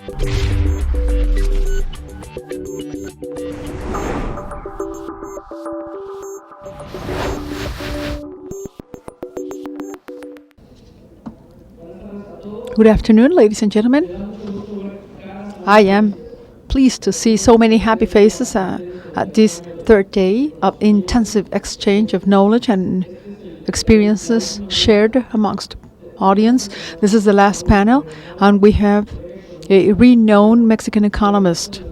Good afternoon, ladies and gentlemen. I am pleased to see so many happy faces at this third day of intensive exchange of knowledge and experiences shared amongst audience. This is the last panel, and we have a renowned Mexican economist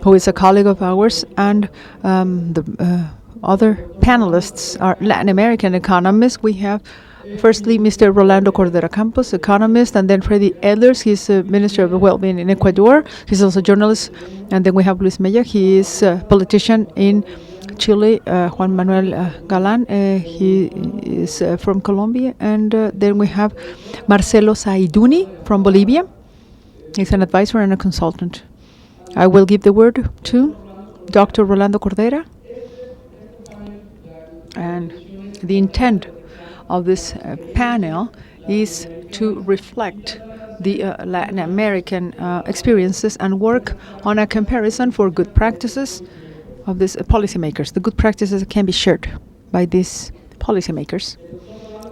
who is a colleague of ours, and the other panelists are Latin American economists. We have firstly Mr. Rolando Cordera Campos, economist, and then Freddy Edlers, he's a Minister of Wellbeing in Ecuador. He's also a journalist. And then we have Luis Mella, he is a politician in Chile. Juan Manuel Galan, he is from Colombia. And then we have Marcelo Saiduni from Bolivia. He's an advisor and a consultant. I will give the word to Dr. Rolando Cordera. And the intent of this panel is to reflect the Latin American experiences and work on a comparison for good practices of these policymakers, the good practices that can be shared by these policymakers.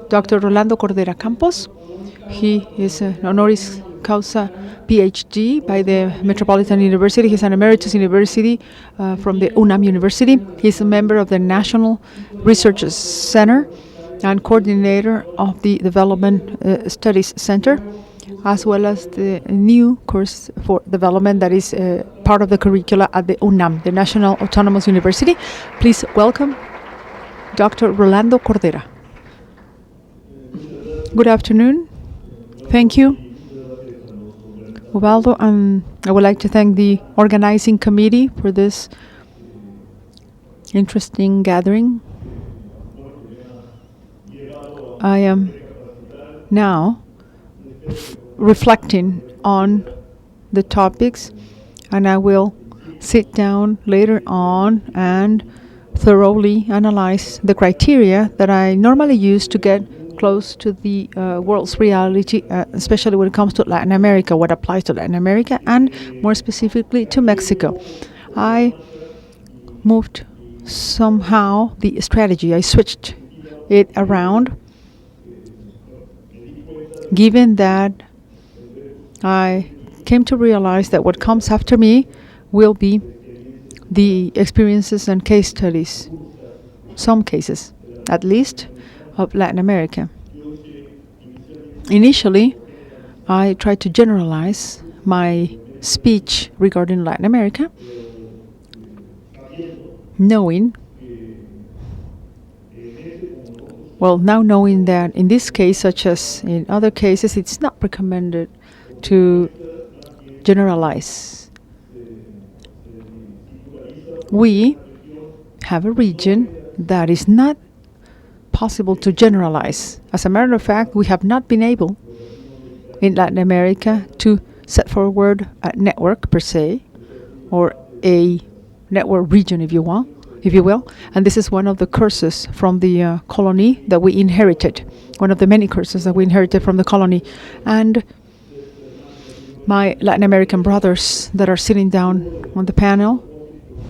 Dr. Rolando Cordera Campos, he is an honoris causa PhD by the Metropolitan University. He's an emeritus university from the UNAM University. He's a member of the National Research Center and coordinator of the Development Studies Center, as well as the new course for development that is part of the curricula at the UNAM, the National Autonomous University. Please welcome Dr. Rolando Cordera. Good afternoon. Thank you, Ubaldo, and I would like to thank the organizing committee for this interesting gathering. I am now reflecting on the topics, and I will sit down later on and thoroughly analyze the criteria that I normally use to get close to the world's reality, especially when it comes to Latin America, what applies to Latin America, and more specifically to Mexico. I moved somehow the strategy. I switched it around, given that I came to realize that what comes after me will be the experiences and case studies, some cases at least, of Latin America. Initially, I tried to generalize my speech regarding Latin America, knowing that in this case, such as in other cases, it's not recommended to generalize. We have a region that is not possible to generalize. As a matter of fact, we have not been able in Latin America to set forward a network per se, or a network region, if you will. And this is one of the curses from the colony that we inherited, one of the many curses that we inherited from the colony. And my Latin American brothers that are sitting down on the panel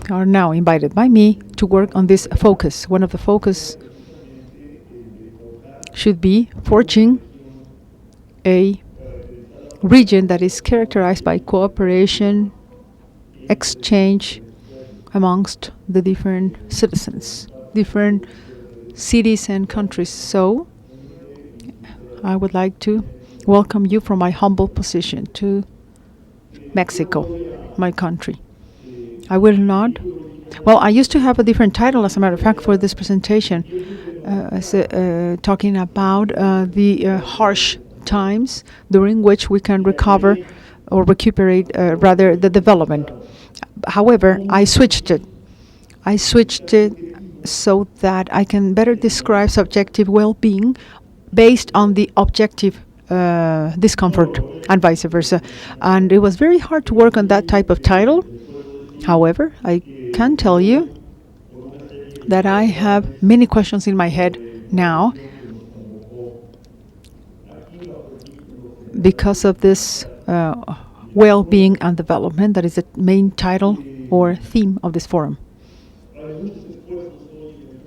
are now invited by me to work on this focus. One of the focus should be forging a region that is characterized by cooperation, exchange amongst the different citizens, different cities and countries. So I would like to welcome you from my humble position to Mexico, my country. I will not, I used to have a different title, as a matter of fact, for this presentation, talking about the harsh times during which we can recover or recuperate rather the development. However, I switched it so that I can better describe subjective well-being based on the objective discomfort and vice versa. And it was very hard to work on that type of title. However, I can tell you that I have many questions in my head now because of this well-being and development. That is the main title or theme of this forum.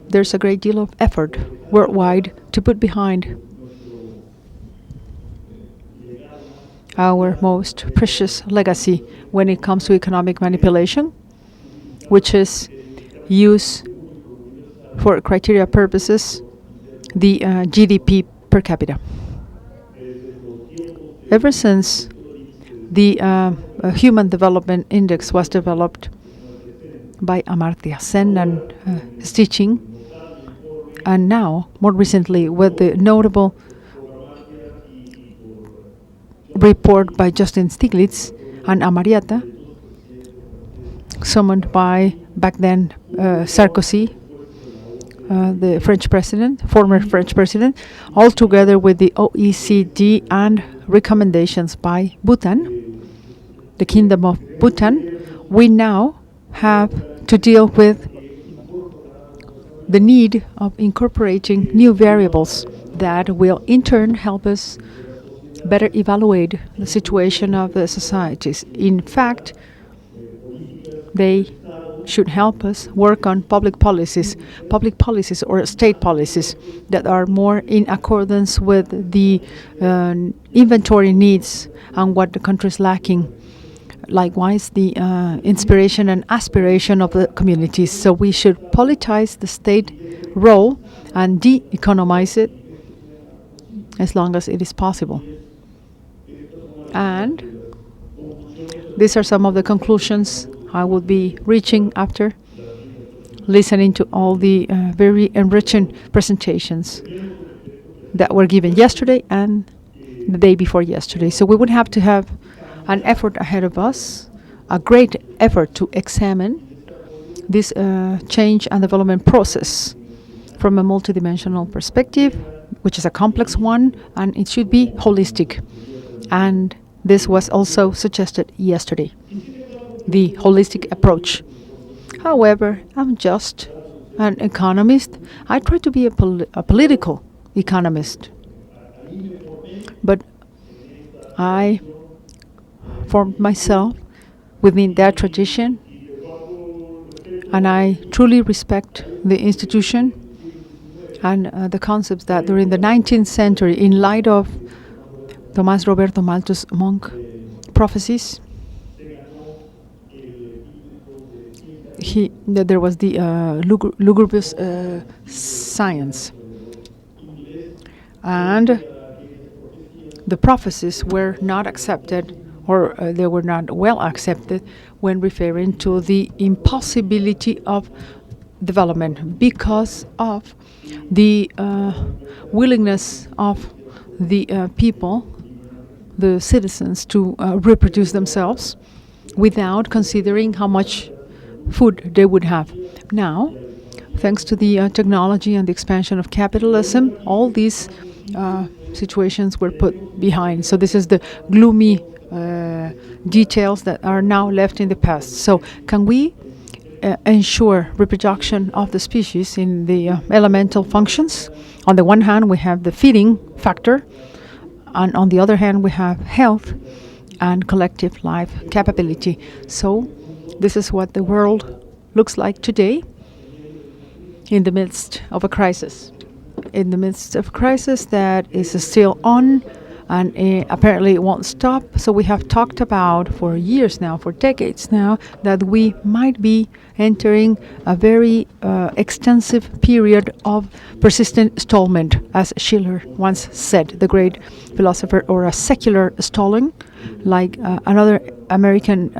There's a great deal of effort worldwide to put behind our most precious legacy when it comes to economic manipulation, which is use for criteria purposes the GDP per capita. Ever since the Human Development Index was developed by Amartya Sen and his teaching, and now, more recently, with the notable report by Justin Stiglitz and Amariata, summoned by, back then, Sarkozy, the French president, former French president, all together with the OECD and recommendations by Bhutan, the Kingdom of Bhutan, we now have to deal with the need of incorporating new variables that will in turn help us better evaluate the situation of the societies. In fact, they should help us work on public policies or state policies that are more in accordance with the inventory needs and what the country is lacking. Likewise, the inspiration and aspiration of the communities. So we should politize the state role and de-economize it as long as it is possible. And these are some of the conclusions I will be reaching after listening to all the very enriching presentations that were given yesterday and the day before yesterday. So we would have to have an effort ahead of us, a great effort to examine this change and development process from a multidimensional perspective, which is a complex one, and it should be holistic. And this was also suggested yesterday, the holistic approach. However, I'm just an economist. I try to be a political economist. But I formed myself within that tradition, and I truly respect the institution and the concepts that during the 19th century, in light of Tomás Roberto Malthus monk prophecies, that there was the lugubrious science, and the prophecies were not accepted, or they were not well accepted when referring to the impossibility of development because of the willingness of the people, the citizens, to reproduce themselves without considering how much food they would have. Now, thanks to the technology and the expansion of capitalism, all these situations were put behind. So this is the gloomy details that are now left in the past. So can we ensure reproduction of the species in the elemental functions? On the one hand, we have the feeding factor, and on the other hand, we have health and collective life capability. So this is what the world looks like today in the midst of a crisis. In the midst of a crisis that is still on, and apparently it won't stop. So we have talked about for years now, for decades now, that we might be entering a very extensive period of persistent stallment, as Schiller once said, the great philosopher, or a secular stalling, like another American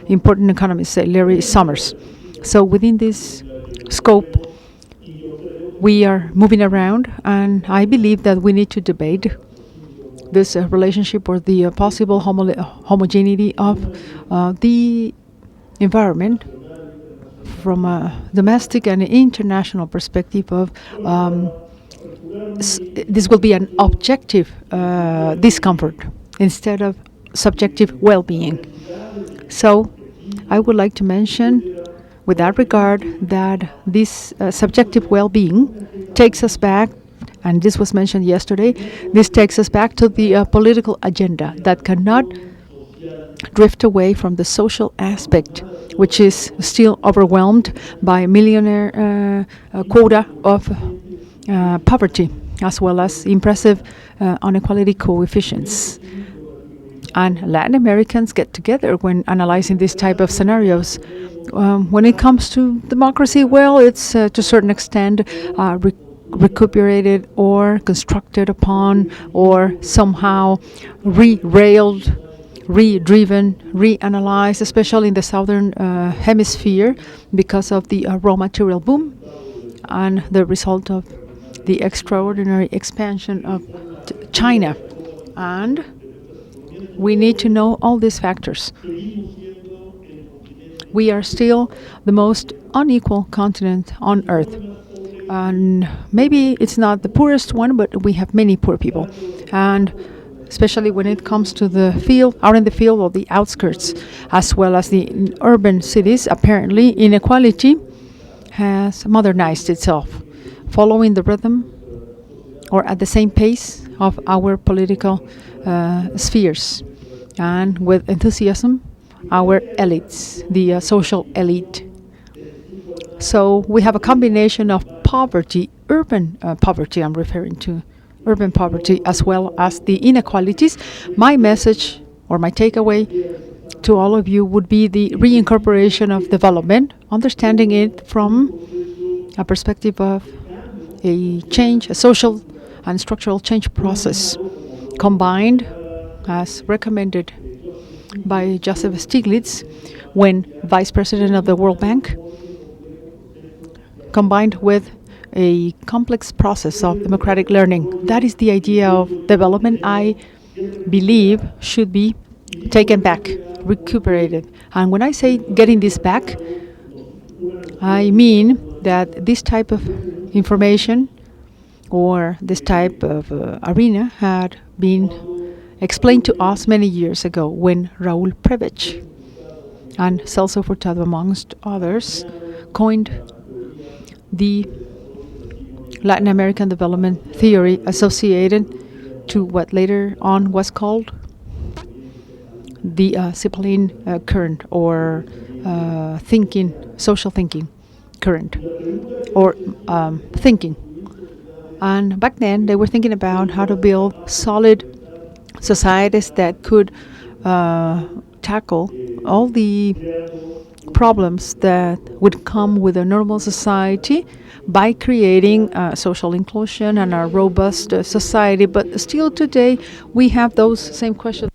important economist, say Larry Summers. So within this scope, we are moving around, and I believe that we need to debate this relationship or the possible homogeneity of the environment from a domestic and international perspective of this will be an objective discomfort instead of subjective well-being. So I would like to mention with that regard that this subjective well-being takes us back, and this was mentioned yesterday, this takes us back to the political agenda that cannot drift away from the social aspect, which is still overwhelmed by millionaire quota of poverty, as well as impressive inequality coefficients. And Latin Americans get together when analyzing these type of scenarios. When it comes to democracy, well, it's to a certain extent recuperated or constructed upon or somehow re-railed, re-driven, reanalyzed, especially in the southern hemisphere because of the raw material boom and the result of the extraordinary expansion of China. And we need to know all these factors. We are still the most unequal continent on Earth. And maybe it's not the poorest one, but we have many poor people. And especially when it comes to the field, out in the field or the outskirts, as well as the urban cities, apparently inequality has modernized itself, following the rhythm or at the same pace of our political spheres. And with enthusiasm, our elites, the social elite. So we have a combination of poverty, urban poverty, I'm referring to urban poverty, as well as the inequalities. My message or my takeaway to all of you would be the reincorporation of development, understanding it from a perspective of a change, a social and structural change process, combined, as recommended by Joseph Stiglitz when Vice President of the World Bank, combined with a complex process of democratic learning. That is the idea of development I believe should be taken back, recuperated. And when I say getting this back, I mean that this type of information or this type of arena had been explained to us many years ago when Raúl Prebisch and Celso Furtado, amongst others, coined the Latin American development theory associated to what later on was called the Cipolline current or thinking, social thinking current or thinking. And back then they were thinking about how to build solid societies that could tackle all the problems that would come with a normal society by creating social inclusion and a robust society. But still today we have those same questions.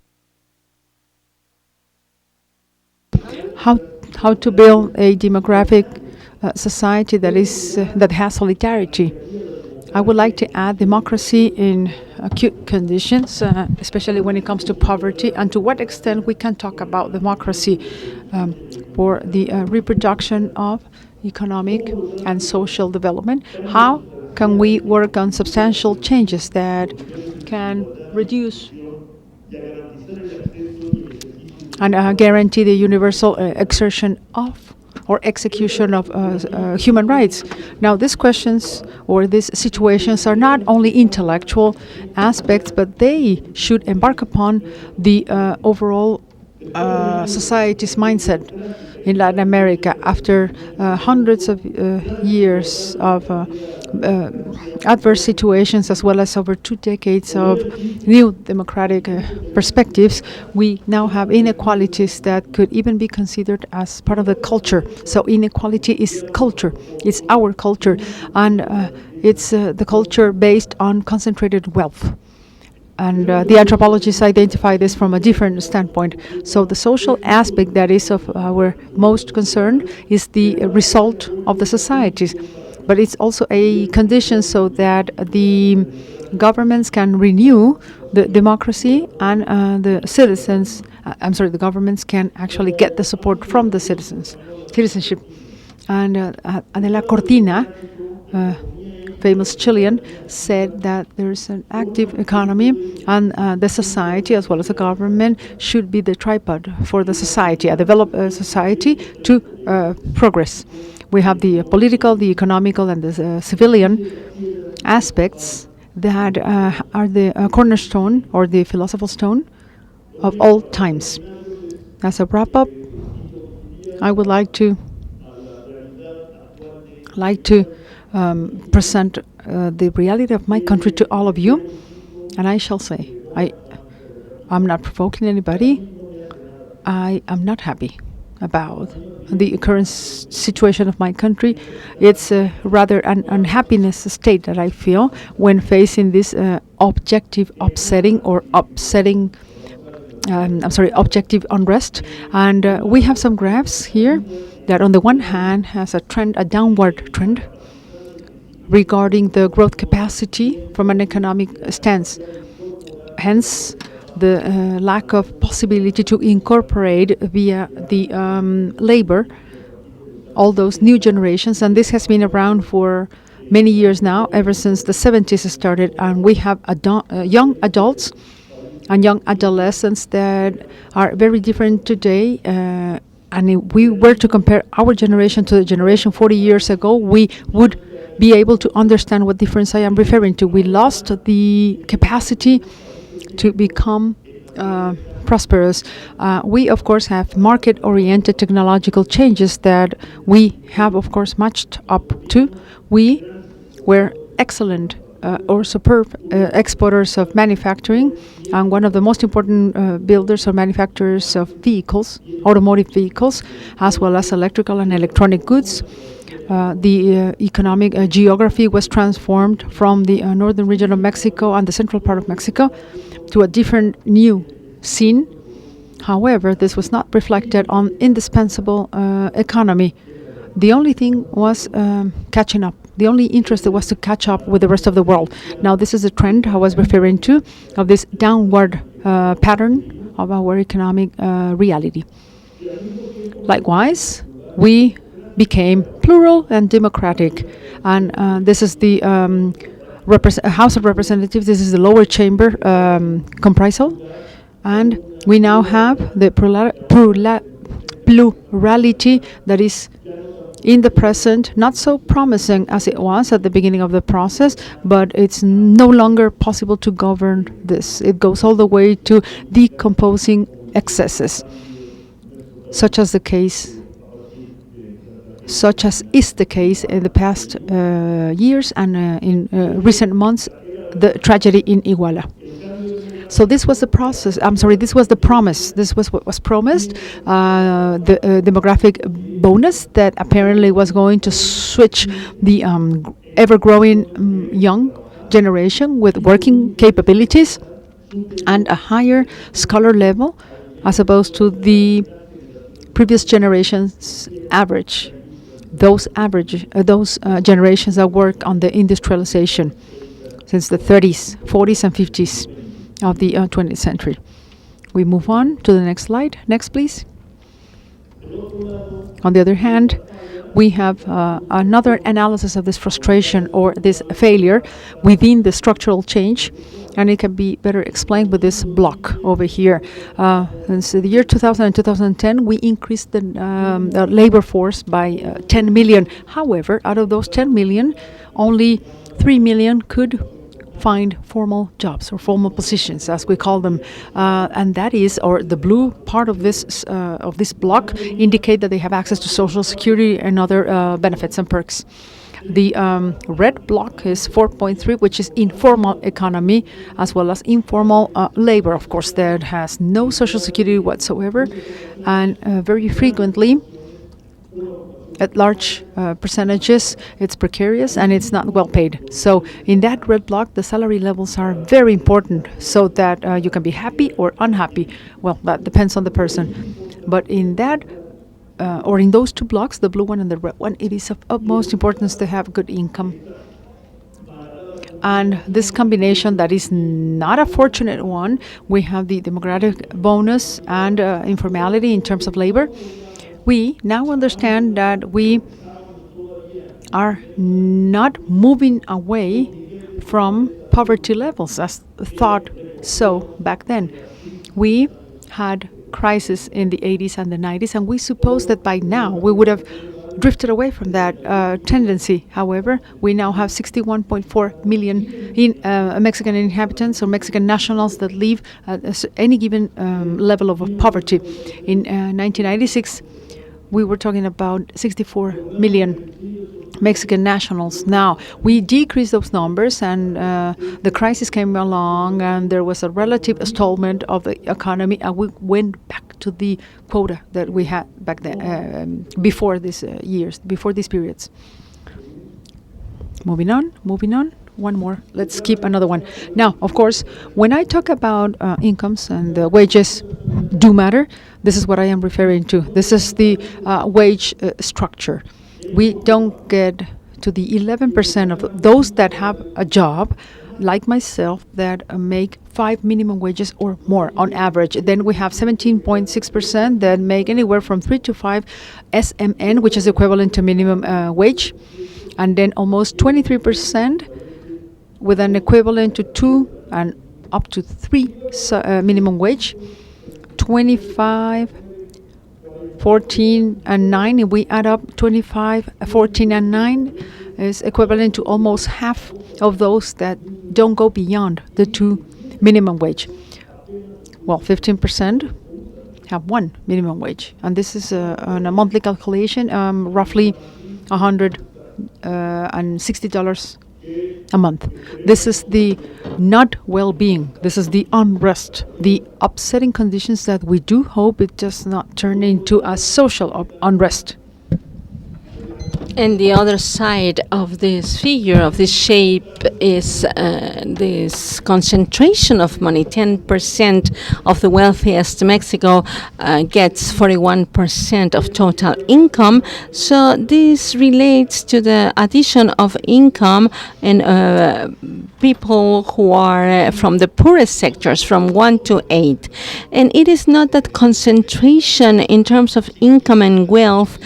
How to build a demographic society that is that has solidarity. I would like to add democracy in acute conditions, especially when it comes to poverty, and to what extent we can talk about democracy for the reproduction of economic and social development. How can we work on substantial changes that can reduce and guarantee the universal exertion of or execution of human rights? Now, these questions or these situations are not only intellectual aspects, but they should embark upon the overall society's mindset in Latin America after hundreds of years of adverse situations, as well as over 2 decades of new democratic perspectives. We now have inequalities that could even be considered as part of the culture. So inequality is culture. It's our culture, and it's the culture based on concentrated wealth. And the anthropologists identify this from a different standpoint. So the social aspect that is of our most concern is the result of the societies. But it's also a condition so that the governments can renew the democracy and the citizens, the governments can actually get the support from the citizenship. And Adela Cortina, famous Chilean, said that there's an active economy and the society as well as the government should be the tripod for the society, a developed society to progress. We have the political, the economical, and the civilian aspects that are the cornerstone or the philosophical stone of all times. As a wrap up, I would like to present the reality of my country to all of you, and I shall say, I'm not provoking anybody. I am not happy about the current situation of my country. It's rather an unhappiness state that I feel when facing this objective upsetting or upsetting objective unrest. And we have some graphs here that on the one hand has a downward trend regarding the growth capacity from an economic stance. Hence, the lack of possibility to incorporate via the labor all those new generations. And this has been around for many years now, ever since the 70s started. And we have young adults and young adolescents that are very different today. And if we were to compare our generation to the generation 40 years ago, we would be able to understand what difference I am referring to. We lost the capacity to become prosperous. We, of course, have market-oriented technological changes that we have, of course, matched up to. We were excellent or superb exporters of manufacturing, and one of the most important builders or manufacturers of vehicles, automotive vehicles, as well as electrical and electronic goods. The economic geography was transformed from the northern region of Mexico and the central part of Mexico to a different new scene. However, this was not reflected on indispensable economy. The only thing was catching up. The only interest was to catch up with the rest of the world. Now, this is a trend I was referring to, of this downward pattern of our economic reality. Likewise, we became plural and democratic. And this is the House of Representatives. This is the lower chamber comprisal. And we now have the plurality that is in the present, not so promising as it was at the beginning of the process, but it's no longer possible to govern this. It goes all the way to decomposing excesses, such as is the case in the past years and in recent months, the tragedy in Iguala. So this was the process. This was the promise. This was what was promised. The demographic bonus that apparently was going to switch the ever-growing young generation with working capabilities and a higher scholar level, as opposed to the previous generations' average. Those generations that work on the industrialization since the 30s, 40s, and 50s of the 20th century. We move on to the next slide. Next, please. On the other hand, we have another analysis of this frustration or this failure within the structural change, and it can be better explained with this block over here. Since the year 2000 and 2010, we increased the labor force by 10 million. However, out of those 10 million, only 3 million could find formal jobs or formal positions, as we call them, and that is, or the blue part of this block indicate that they have access to Social Security and other benefits and perks. The red block is 4.3, which is informal economy, as well as informal labor, of course, that has no Social Security whatsoever, and very frequently, at large percentages, it's precarious and it's not well paid. So in that red block, the salary levels are very important, so that you can be happy or unhappy. Well, that depends on the person. But in that, or in those two blocks, the blue one and the red one, it is of utmost importance to have good income. And this combination that is not a fortunate one, we have the demographic bonus and informality in terms of labor. We now understand that we are not moving away from poverty levels as thought so back then. We had crisis in the 80s and the 90s, and we suppose that by now we would have drifted away from that tendency. However, we now have 61.4 million Mexican inhabitants or Mexican nationals that live at any given level of poverty. In 1996, we were talking about 64 million Mexican nationals. Now, we decreased those numbers, and the crisis came along, and there was a relative stallment of the economy, and we went back to the quota that we had back then, before these years, before these periods. Moving on. One more. Let's keep another one. Now, of course, when I talk about incomes and the wages do matter, this is what I am referring to. This is the wage structure. We don't get to the 11% of those that have a job, like myself, that make 5 minimum wages or more on average. Then we have 17.6% that make anywhere from 3 to 5 SMN, which is equivalent to minimum wage, and then almost 23% with an equivalent to 2 and up to 3 minimum wage. 25, 14 and 9, if we add up 25, 14 and 9 is equivalent to almost half of those that don't go beyond the 2 minimum wage. Well, 15% have 1 minimum wage, and this is on a monthly calculation, roughly $160 a month. This is the not well-being. This is the unrest, the upsetting conditions that we do hope it does not turn into a social unrest. And the other side of this figure, of this shape, is this concentration of money. 10% of the wealthiest Mexico gets 41% of total income. So this relates to the addition of income and people who are from the poorest sectors, from 1 to 8. And it is not that concentration in terms of income and wealth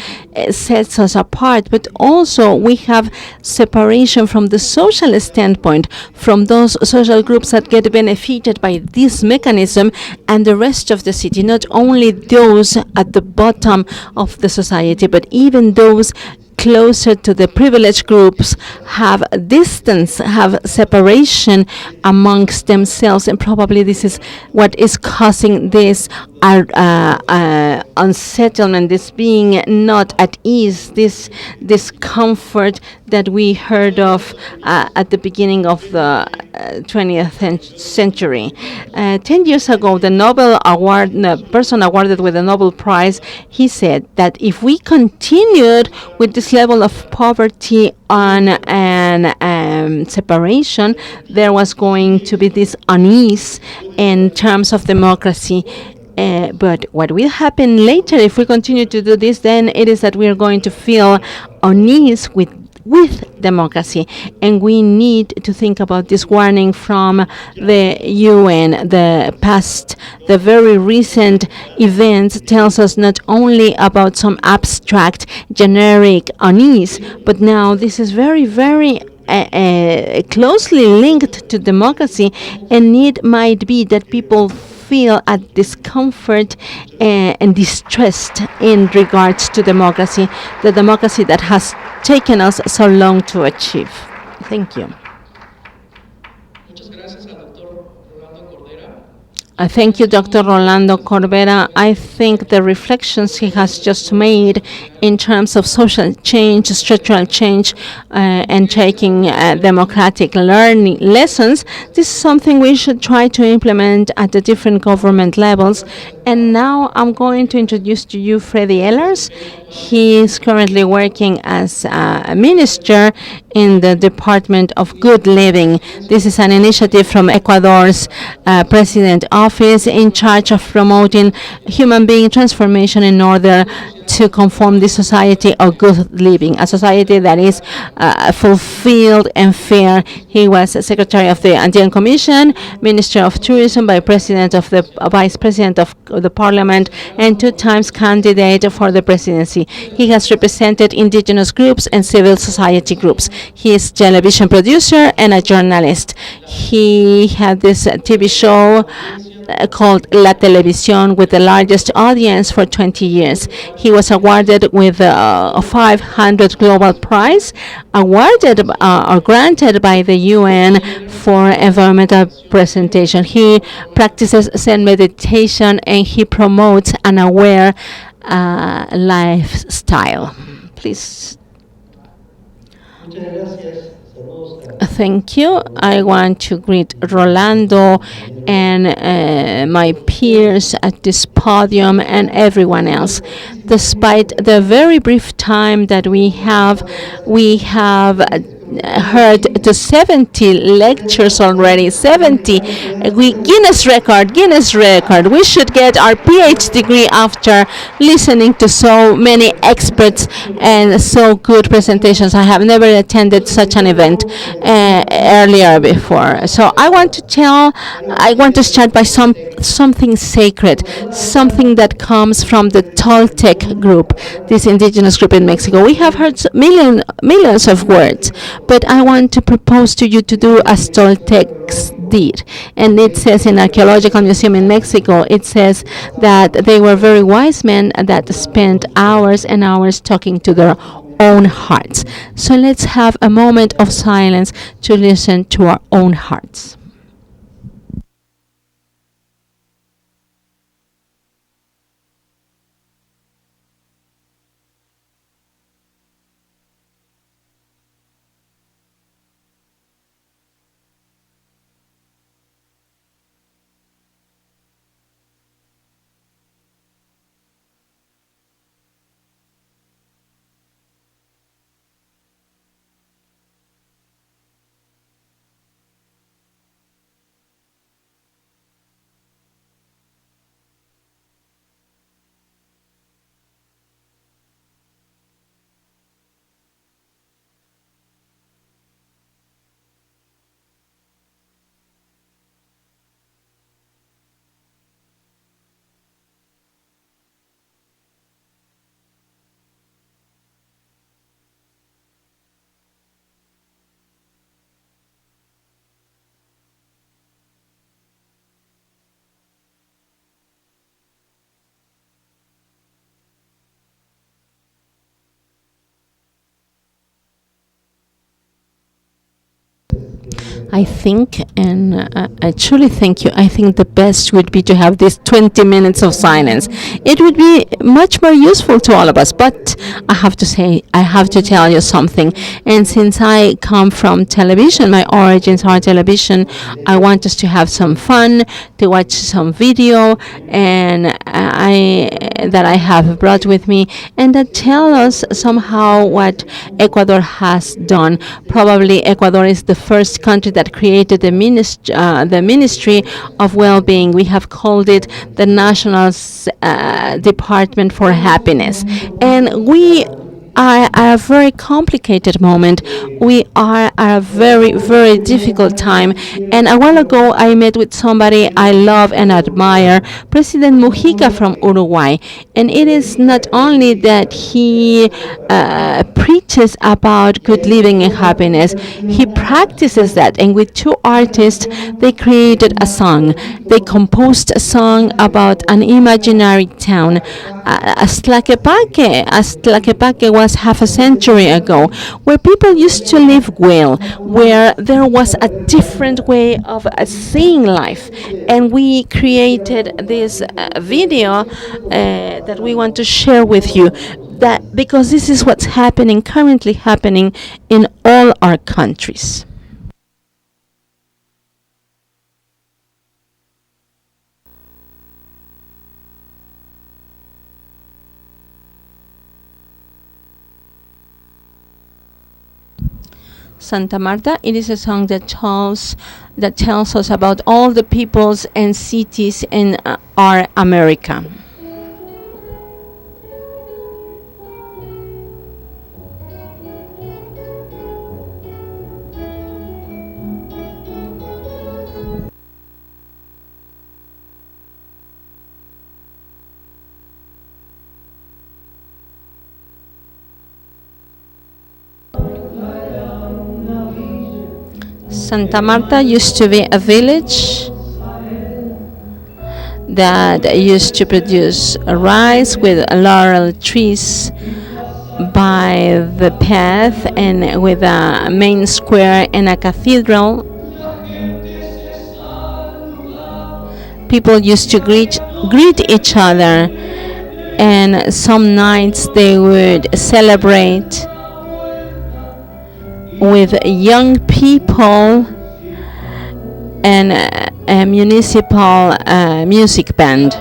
sets us apart, but also we have separation from the social standpoint, from those social groups that get benefited by this mechanism and the rest of the city, not only those at the bottom of the society, but even those closer to the privileged groups have distance, have separation amongst themselves, and probably this is what is causing this unsettlement, this being not at ease, this discomfort that we heard of at the beginning of the 20th century. 10 years ago, the Nobel Award, the person awarded with the Nobel Prize, he said that if we continued with this level of poverty and separation, there was going to be this unease in terms of democracy. But what will happen later if we continue to do this, then it is that we are going to feel unease with democracy. And we need to think about this warning from the UN. The very recent events tells us not only about some abstract, generic unease, but now this is very, very closely linked to democracy, and it might be that people feel at discomfort and distressed in regards to democracy, the democracy that has taken us so long to achieve. Thank you. Thank you, Dr. Rolando Corbera. I think the reflections he has just made in terms of social change, structural change, and taking democratic learning lessons, this is something we should try to implement at the different government levels. And now I'm going to introduce to you Freddy Ehlers. He is currently working as a minister in the Department of Good Living. This is an initiative from Ecuador's President Office in charge of promoting human being transformation in order to conform the society of good living, a society that is fulfilled and fair. He was Secretary of the Andean Commission, Minister of Tourism, Vice President of the Parliament, and 2 times candidate for the presidency. He has represented indigenous groups and civil society groups. He is television producer and a journalist. He had this TV show called La Televisión, with the largest audience for 20 years. He was awarded with a 500 Global Prize, awarded or granted by the UN for environmental presentation. He practices Zen meditation and he promotes an aware lifestyle. Please. Thank you. I want to greet Rolando and my peers at this podium and everyone else. Despite the very brief time that we have heard to 70 lectures already. 70. Guinness record. We should get our PhD degree after listening to so many experts and so good presentations. I have never attended such an event earlier before. So I want to start by something sacred, something that comes from the Toltec group, this indigenous group in Mexico. We have heard millions of words, but I want to propose to you to do as Toltecs did. And it says in Archaeological Museum in Mexico, it says that they were very wise men that spent hours and hours talking to their own hearts. So let's have a moment of silence to listen to our own hearts. I think, and I truly thank you, I think the best would be to have these 20 minutes of silence. It would be much more useful to all of us, but I have to say, I have to tell you something. And since I come from television, my origins are television, I want us to have some fun, to watch some video, and that I have brought with me, and that tell us somehow what Ecuador has done. Probably Ecuador is the first country that created the Ministry of Well-being. We have called it the National Department for Happiness. And we are at a very complicated moment. We are at a very, very difficult time. And a while ago, I met with somebody I love and admire, President Mujica from Uruguay. And it is not only that he preaches about good living and happiness, he practices that. And with two artists, they created a song. They composed a song about an imaginary town, Tlaquepaque, as Tlaquepaque was half a century ago, where people used to live well, where there was a different way of seeing life. And we created this video that we want to share with you, that because this is what's currently happening in all our countries. Santa Marta, it is a song that tells us about all the peoples and cities in our America. Santa Marta used to be a village that used to produce rice with laurel trees by the path and with a main square and a cathedral. People used to greet each other, and some nights they would celebrate with young people and a municipal music band.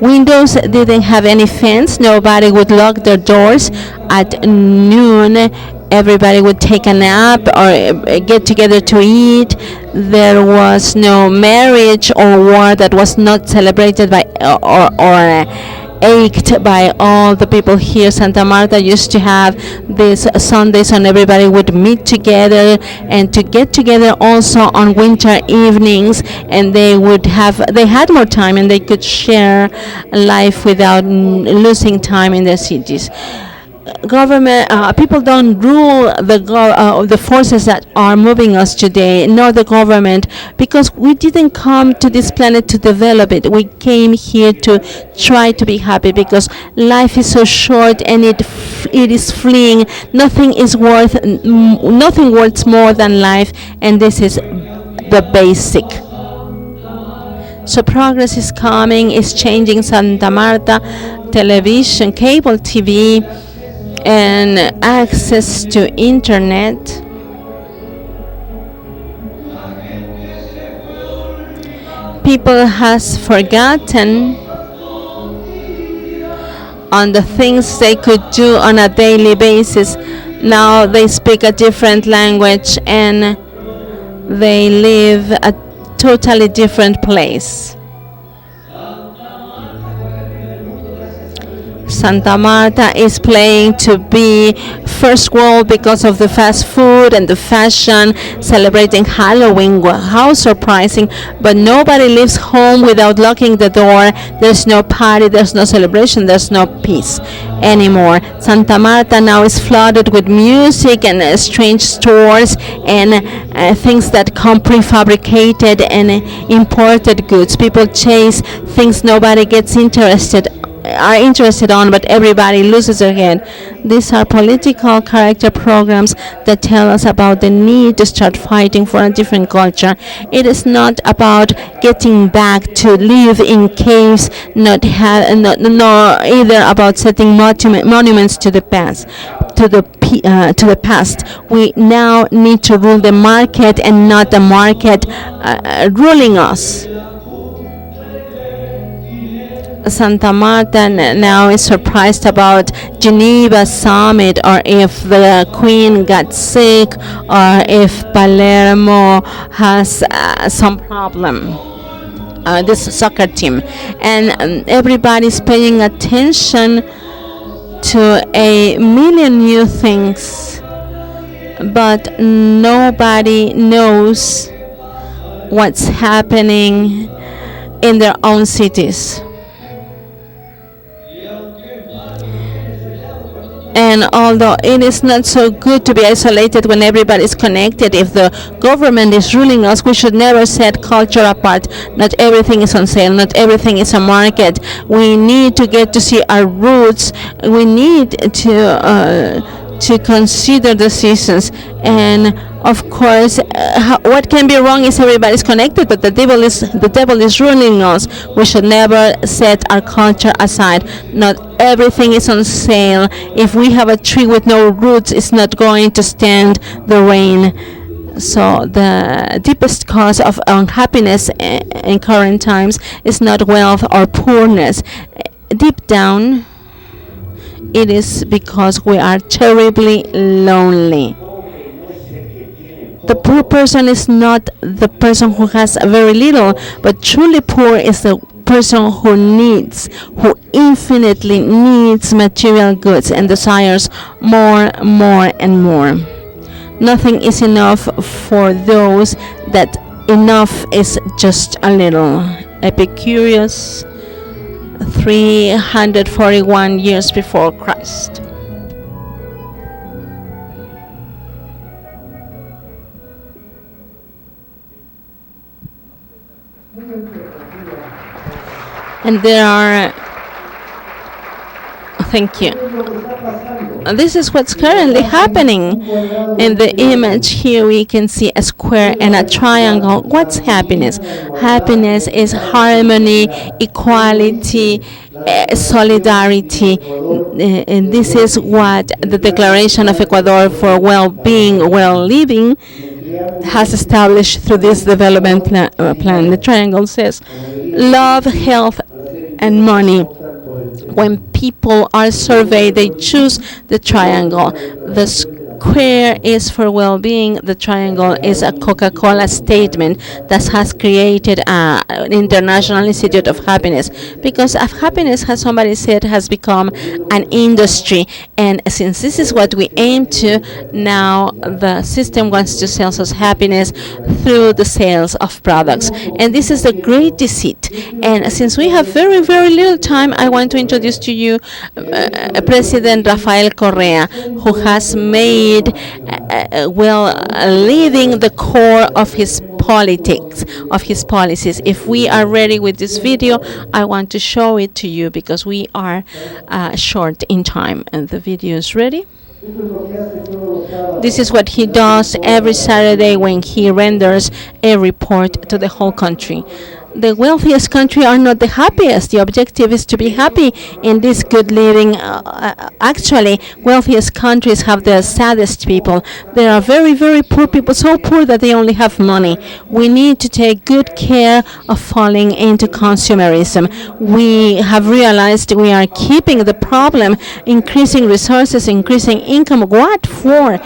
Windows didn't have any fence. Nobody would lock their doors. At noon, everybody would take a nap or get together to eat. There was no marriage or war that was not celebrated by or ached by all the people here. Santa Marta used to have these Sundays and everybody would meet together and to get together also on winter evenings, and they had more time and they could share life without losing time in their cities. Government people don't rule the forces that are moving us today, nor the government, because we didn't come to this planet to develop it. We came here to try to be happy, because life is so short and it is fleeing. Nothing worth more than life, and this is the basic. So progress is coming, is changing Santa Marta. Television, cable TV, and access to internet. People has forgotten on the things they could do on a daily basis. Now they speak a different language and they live a totally different place. Santa Marta is playing to be first world because of the fast food and the fashion, celebrating Halloween. How surprising. But nobody leaves home without locking the door. There's no party, there's no celebration, there's no peace anymore. Santa Marta now is flooded with music and strange stores and things that come prefabricated and imported goods. People chase things nobody gets are interested on, but everybody loses their head. These are political character programs that tell us about the need to start fighting for a different culture. It is not about getting back to live in caves, nor either about setting monuments to the past. To the past. We now need to rule the market and not the market ruling us. Santa Marta now is surprised about Geneva summit, or if the Queen got sick, or if Palermo has some problem. This soccer team, and everybody's paying attention to a million new things, but nobody knows what's happening in their own cities. And although it is not so good to be isolated when everybody is connected, if the government is ruling us, we should never set culture apart. Not everything is on sale, not everything is a market. We need to get to see our roots. We need to consider the seasons. And of course, what can be wrong is everybody's connected, but the devil is ruling us. We should never set our culture aside. Not everything is on sale. If we have a tree with no roots, it's not going to stand the rain. So the deepest cause of unhappiness in current times is not wealth or poorness. Deep down, it is because we are terribly lonely. The poor person is not the person who has very little, but truly poor is the person who infinitely needs material goods and desires more, and more. Nothing is enough for those that enough is just a little. Epicurus, 341 years before Christ. And there are, thank you. This is what's currently happening. In the image here we can see a square and a triangle. What's happiness? Happiness is harmony, equality, solidarity. And this is what the Declaration of Ecuador for Well-being, Well-living has established through this development plan. The triangle says love, health, and money. When people are surveyed, they choose the triangle. The square is for well-being. The triangle is a Coca-Cola statement that has created an International Institute of Happiness, because happiness, as somebody said, has become an industry. And since this is what we aim to, now the system wants to sell us happiness through the sales of products. And this is a great deceit. And since we have very, very little time, I want to introduce to you President Rafael Correa, who has made leading the core of his politics, of his policies. If we are ready with this video, I want to show it to you because we are short in time. And the video is ready. This is what he does every Saturday when he renders a report to the whole country. The wealthiest country are not the happiest. The objective is to be happy in this good living. Actually, wealthiest countries have the saddest people. There are very, very poor people, so poor that they only have money. We need to take good care of falling into consumerism. We have realized we are keeping the problem, increasing resources, increasing income. What for?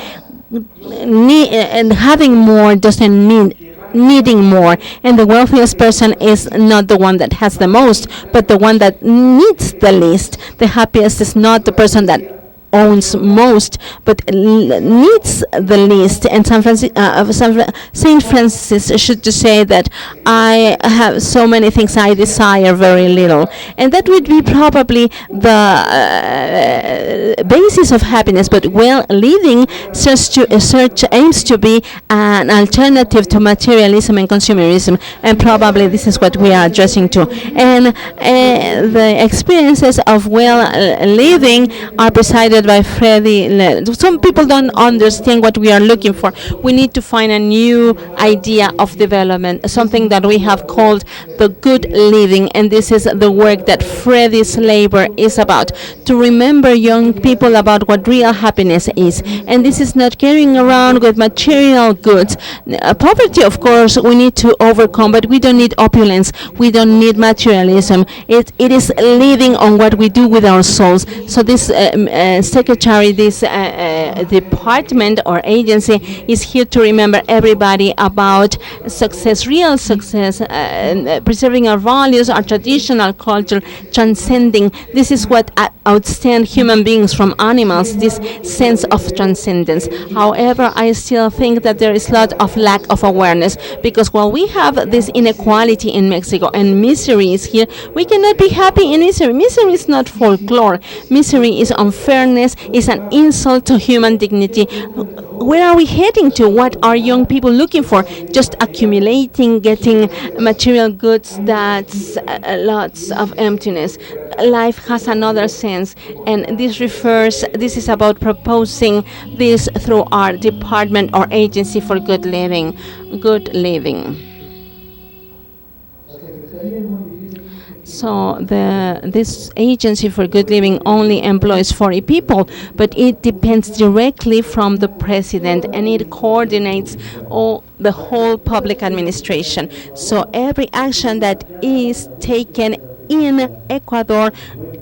And having more doesn't mean needing more, and the wealthiest person is not the one that has the most, but the one that needs the least. The happiest is not the person that owns most, but needs the least. And Saint Francis should say that I have so many things, I desire very little, and that would be probably the basis of happiness. But well living aims to be an alternative to materialism and consumerism, and probably this is what we are addressing to. And the experiences of well living are presided by Freddy. Some people don't understand what we are looking for. We need to find a new idea of development, something that we have called the good living, and this is the work that Freddy's labor is about, to remember young people about what real happiness is. And this is not carrying around with material goods. Poverty, of course, we need to overcome, but we don't need opulence. We don't need materialism. It is living on what we do with our souls. So this secretary, this department or agency is here to remember everybody about success, real success, preserving our values, our traditional culture, transcending. This is what outstands human beings from animals, this sense of transcendence. However, I still think that there is a lot of lack of awareness, because while we have this inequality in Mexico and misery is here, we cannot be happy in misery. Misery is not folklore. Misery is unfairness, is an insult to human dignity. Where are we heading to? What are young people looking for? Just accumulating, getting material goods. That's lots of emptiness. Life has another sense, and this is about proposing this through our department or agency for good living. Good living. So this agency for good living only employs 40 people, but it depends directly from the president, and it coordinates the whole public administration. So every action that is taken in Ecuador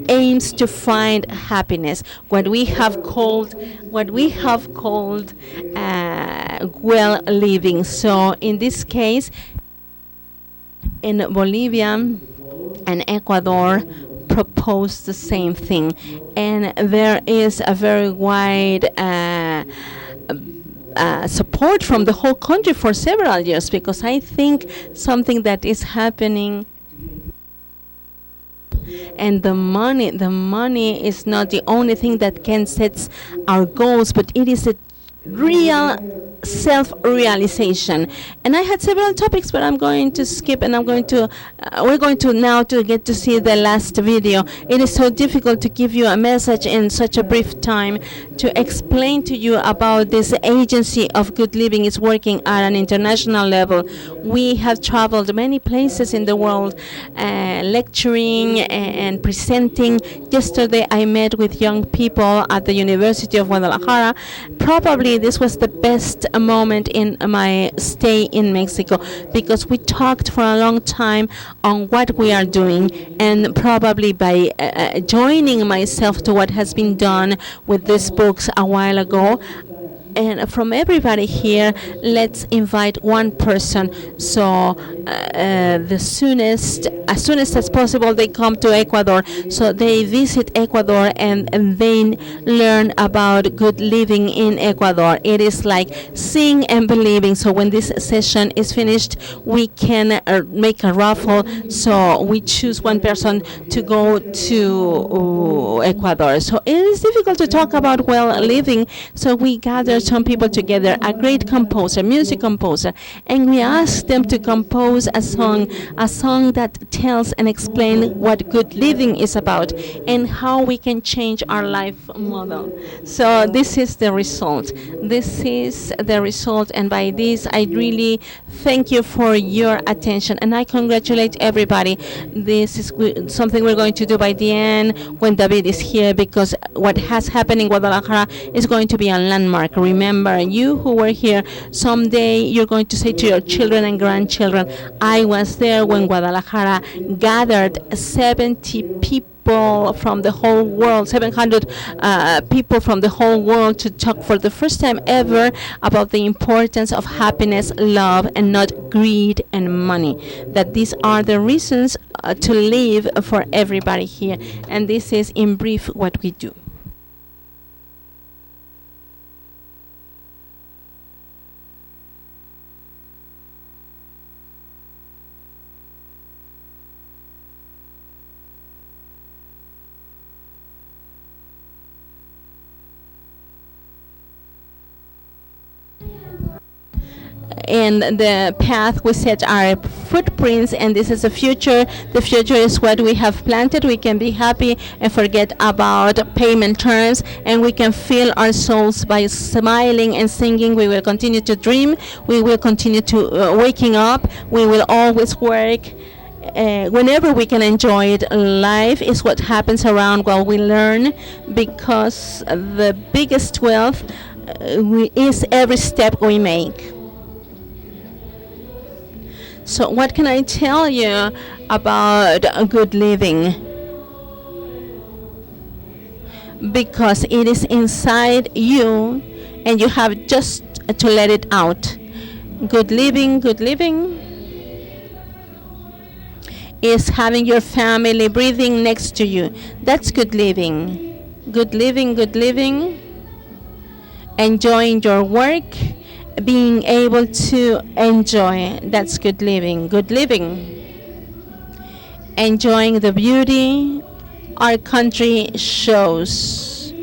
aims to find happiness, what we have called well living. So in this case, in Bolivia and Ecuador propose the same thing, and there is a very wide support from the whole country for several years, because I think something that is happening, and the money is not the only thing that can set our goals, but it is a real self-realization. And I had several topics, but I'm going to skip, and we're going to now to get to see the last video. It is so difficult to give you a message in such a brief time, to explain to you about this agency of good living is working at an international level. We have traveled many places in the world, lecturing and presenting. Yesterday I met with young people at the University of Guadalajara. Probably this was the best moment in my stay in Mexico, because we talked for a long time on what we are doing, and probably by joining myself to what has been done with these books a while ago. And from everybody here, let's invite one person. So as soonest as possible, they come to Ecuador. So they visit Ecuador, and they learn about good living in Ecuador. It is like seeing and believing. So when this session is finished, we can make a raffle. So we choose one person to go to Ecuador. So it is difficult to talk about well living. So we gather some people together, a great composer, music composer, and we ask them to compose a song that tells and explains what good living is about and how we can change our life model. So this is the result. This is the result, and by this I really thank you for your attention, and I congratulate everybody. This is something we're going to do by the end when David is here, because what has happened in Guadalajara is going to be a landmark. Remember, you who were here, someday you're going to say to your children and grandchildren, I was there when Guadalajara gathered 70 people from the whole world, 700 people from the whole world, to talk for the first time ever about the importance of happiness, love, and not greed and money. That these are the reasons to live for everybody here. And this is in brief what we do. And the path we set our footprints, and this is the future. The future is what we have planted. We can be happy and forget about payment terms, and we can fill our souls by smiling and singing. We will continue to dream. We will continue to waking up. We will always work. Whenever we can enjoy it. Life is what happens around while we learn, because the biggest wealth is every step we make. So what can I tell you about good living? Because it is inside you, and you have just to let it out. Good living is having your family breathing next to you. That's good living. Good living. Enjoying your work, being able to enjoy. That's good living. Good living. Enjoying the beauty our country shows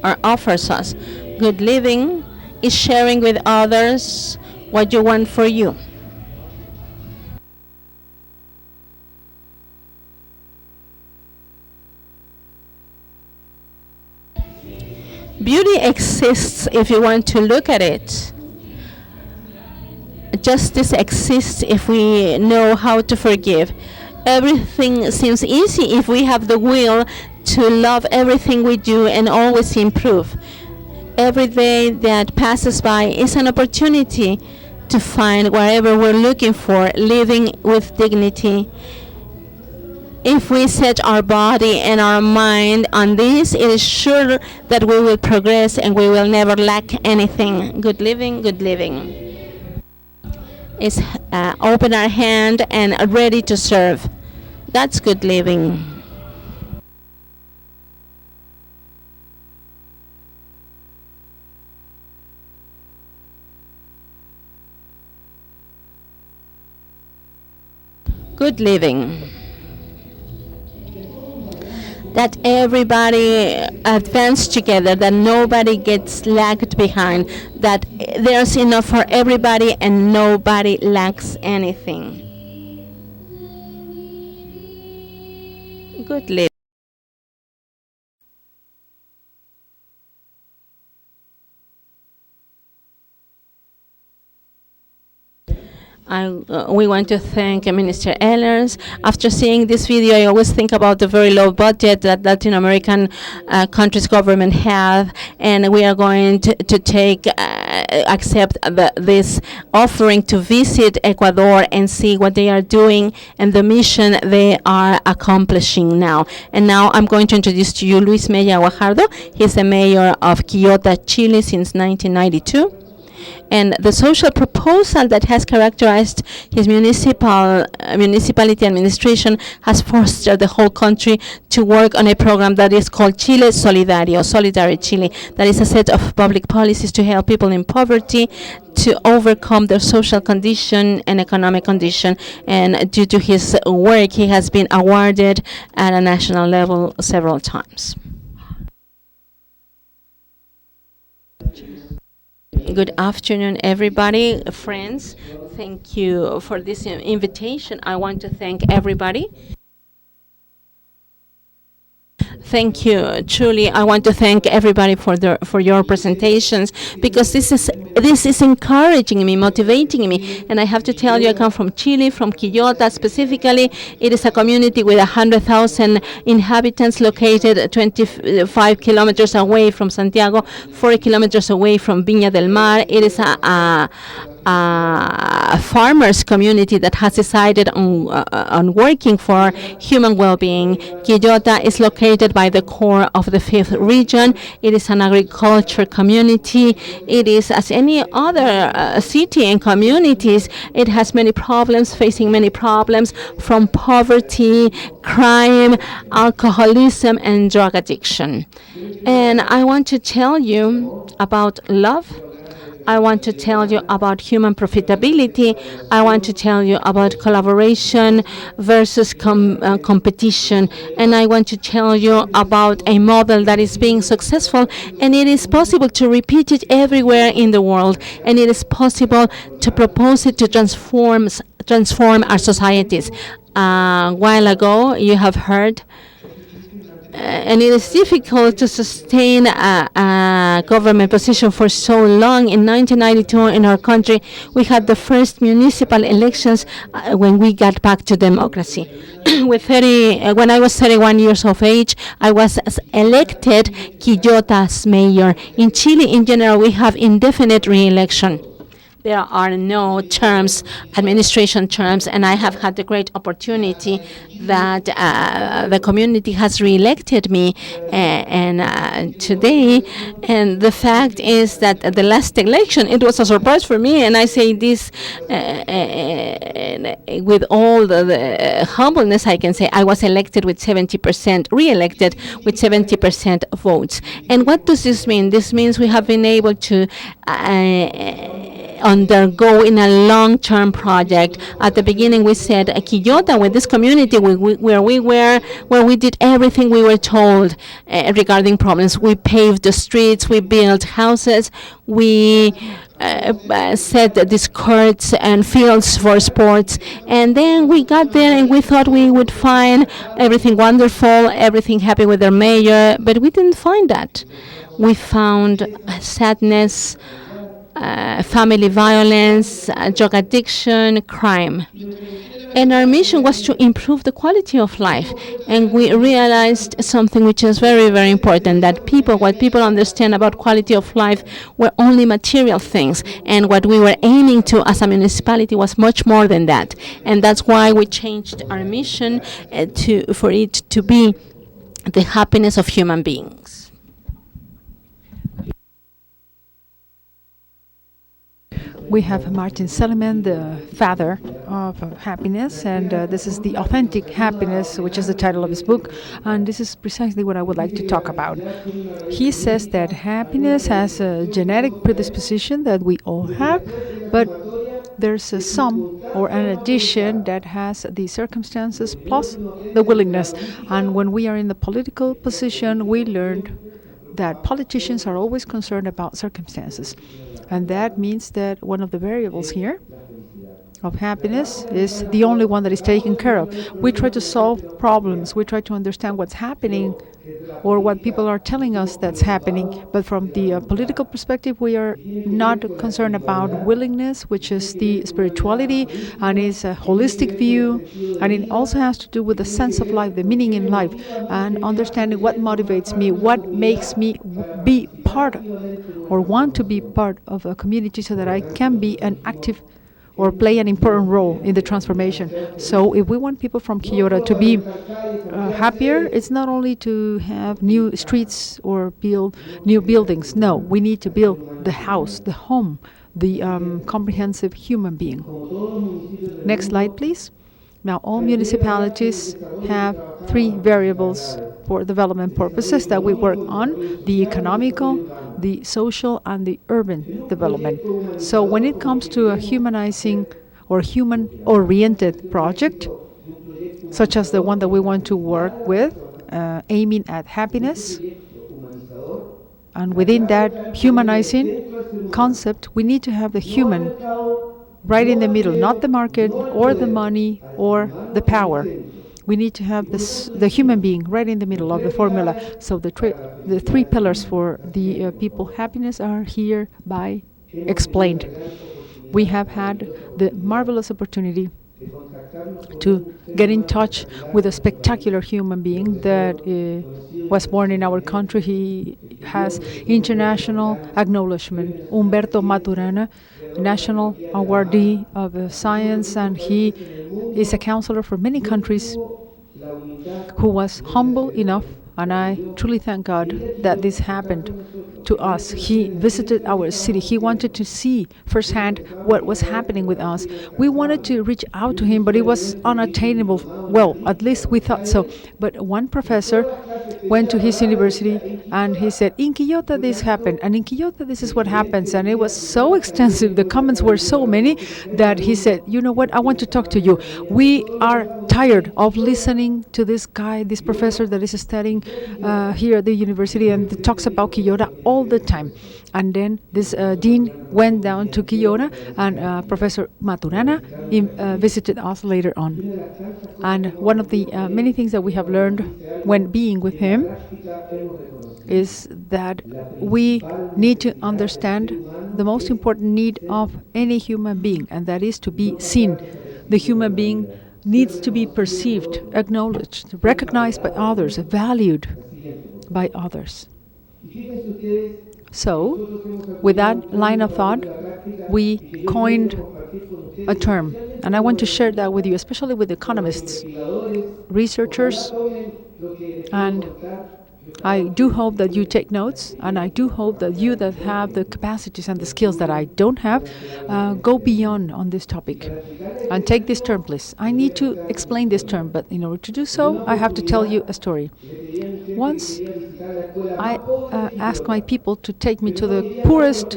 or offers us. Good living is sharing with others what you want for you. Beauty exists if you want to look at it. Justice exists if we know how to forgive. Everything seems easy if we have the will to love everything we do and always improve. Every day that passes by is an opportunity to find whatever we're looking for, living with dignity. If we set our body and our mind on this, it is sure that we will progress and we will never lack anything. Good living is open our hand and ready to serve. That's good living. Good living. that everybody advance together, that nobody gets lagged behind, that there's enough for everybody and nobody lacks anything. Good. We want to thank Minister Ehlers. After seeing this video, I always think about the very low budget that Latin American countries' government have, and we are going to accept this offering to visit Ecuador and see what they are doing and the mission they are accomplishing now. And now I'm going to introduce to you Luis Mella Guajardo. He's the mayor of Quillota, Chile since 1992. And the social proposal that has characterized his municipality administration has fostered the whole country to work on a program that is called Chile Solidario, Solidarity Chile. That is a set of public policies to help people in poverty to overcome their social condition and economic condition. And due to his work, he has been awarded at a national level several times. Good afternoon, everybody, friends. Thank you for this invitation. I want to thank everybody. Thank you. Truly, I want to thank everybody for your presentations, because this is encouraging me, motivating me. And I have to tell you, I come from Chile, from Quillota specifically. It is a community with 100,000 inhabitants, located 25 kilometers away from Santiago, 40 kilometers away from Viña del Mar. It is a farmers community that has decided on working for human well-being. Quillota is located by the core of the 5th region. It is an agriculture community. It is, as any other city and communities, it has many problems, facing many problems, from poverty, crime, alcoholism, and drug addiction. And I want to tell you about love. I want to tell you about human profitability. I want to tell you about collaboration versus competition. And I want to tell you about a model that is being successful, and it is possible to repeat it everywhere in the world. And it is possible to propose it to transform our societies. A while ago, you have heard and it is difficult to sustain a government position for so long. In 1992, in our country, we had the first municipal elections when we got back to democracy. When I was 31 years of age, I was elected Quillota's mayor. In Chile, in general, we have indefinite re-election. There are no terms, administration terms, and I have had the great opportunity that the community has re-elected me today. And the fact is that at the last election, it was a surprise for me, and I say this with all the humbleness I can say. I was elected with 70%, re-elected with 70% votes. And what does this mean? This means we have been able to undergo in a long-term project. At the beginning, we said Quillota, with this community where we did everything we were told regarding problems. We paved the streets, we built houses, we set these courts and fields for sports. And then we got there and we thought we would find everything wonderful, everything happy with our mayor, but we didn't find that. We found sadness, family violence, drug addiction, crime. And our mission was to improve the quality of life. And we realized something which is very, very important, that what people understand about quality of life were only material things. And what we were aiming to as a municipality was much more than that. And that's why we changed our mission for it to be the happiness of human beings. We have Martin Seligman, the father of happiness, and this is The Authentic Happiness, which is the title of his book, and this is precisely what I would like to talk about. He says that happiness has a genetic predisposition that we all have, but there's a sum or an addition that has the circumstances plus the willingness. And when we are in the political position, we learned that politicians are always concerned about circumstances. And that means that one of the variables here of happiness is the only one that is taken care of. We try to solve problems, we try to understand what's happening or what people are telling us that's happening. But from the political perspective, we are not concerned about willingness, which is the spirituality and is a holistic view. And it also has to do with the sense of life, the meaning in life, and understanding what motivates me, what makes me be part or want to be part of a community so that I can be an active or play an important role in the transformation. So if we want people from Kyoto to be happier, it's not only to have new streets or build new buildings. No, we need to build the house, the home, the comprehensive human being. Next slide, please. Now, all municipalities have three variables for development purposes that we work on: the economical, the social, and the urban development. So when it comes to a humanizing or human-oriented project, such as the one that we want to work with, aiming at happiness, and within that humanizing concept, we need to have the human right in the middle, not the market or the money or the power. We need to have the human being right in the middle of the formula. So the three pillars for the people happiness are hereby explained. We have had the marvelous opportunity to get in touch with a spectacular human being that was born in our country. He has international acknowledgement. Humberto Maturana, national awardee of science, and he is a counselor for many countries who was humble enough, and I truly thank God that this happened to us. He visited our city. He wanted to see firsthand what was happening with us. We wanted to reach out to him, but it was unattainable. Well, at least we thought so. But one professor went to his university and he said, in Quillota this happened, and in Quillota this is what happens. And it was so extensive, the comments were so many, that he said, you know what, I want to talk to you. We are tired of listening to this guy, this professor that is studying here at the university and talks about Quillota all the time. And then this dean went down to Quillota, and Professor Maturana visited us later on. And one of the many things that we have learned when being with him is that we need to understand the most important need of any human being, and that is to be seen. The human being needs to be perceived, acknowledged, recognized by others, valued by others. So, with that line of thought, we coined a term, and I want to share that with you, especially with economists, researchers, and I do hope that you take notes, and I do hope that you that have the capacities and the skills that I don't have, go beyond on this topic. And take this term, please. I need to explain this term, but in order to do so, I have to tell you a story. Once, I asked my people to take me to the poorest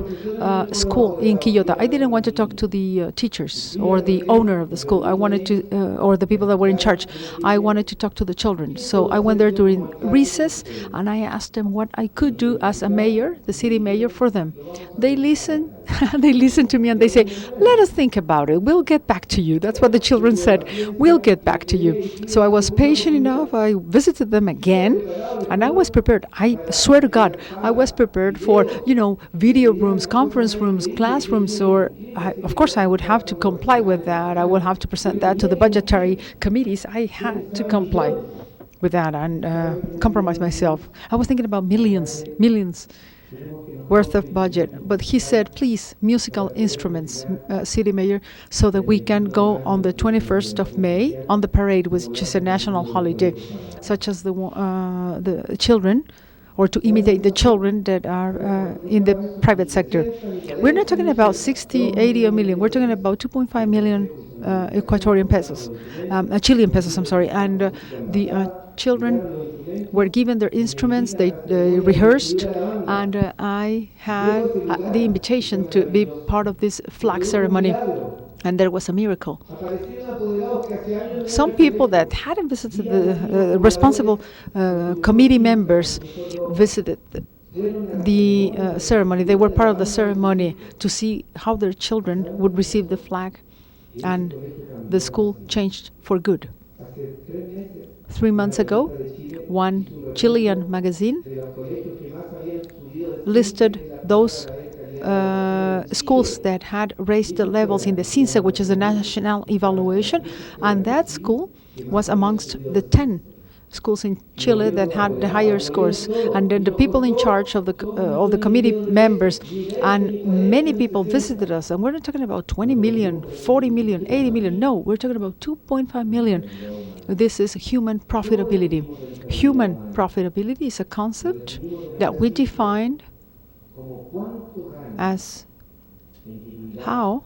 school in Quillota. I didn't want to talk to the teachers or the owner of the school. I wanted to, or the people that were in charge. I wanted to talk to the children. So I went there during recess, and I asked them what I could do as a mayor, the city mayor, for them. They listened. They listened to me and they say, let us think about it. We'll get back to you. That's what the children said. We'll get back to you. So I was patient enough. I visited them again, and I was prepared. I swear to God, I was prepared for, video rooms, conference rooms, classrooms, or of course I would have to comply with that. I would have to present that to the budgetary committees. I had to comply with that and compromise myself. I was thinking about millions worth of budget. But he said, please, musical instruments, city mayor, so that we can go on the 21st of May on the parade, which is a national holiday, such as the children, or to imitate the children that are in the private sector. We're not talking about 60, 80, or million. We're talking about 2.5 million Ecuadorian pesos, Chilean pesos, I'm sorry. And the children were given their instruments, they rehearsed, and I had the invitation to be part of this flag ceremony. and there was a miracle. Some people that hadn't visited the responsible committee members visited the ceremony. They were part of the ceremony to see how their children would receive the flag, and the school changed for good. 3 months ago, one Chilean magazine listed those schools that had raised the levels in the CINSE, which is a national evaluation, and that school was amongst the 10 schools in Chile that had the higher scores. And then the people in charge of the committee members and many people visited us, and we're not talking about 20 million, 40 million, 80 million. No, we're talking about 2.5 million. This is human profitability. Human profitability is a concept that we defined as how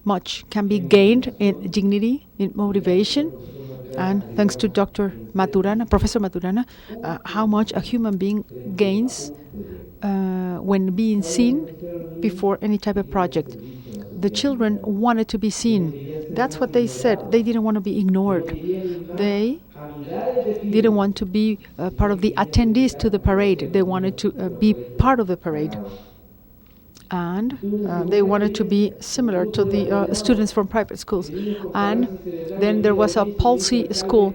much can be gained in dignity, in motivation, and thanks to Dr. Maturana, Professor Maturana, how much a human being gains when being seen before any type of project. The children wanted to be seen. That's what they said. They didn't want to be ignored. They didn't want to be part of the attendees to the parade. They wanted to be part of the parade. And they wanted to be similar to the students from private schools. And then there was a palsy school,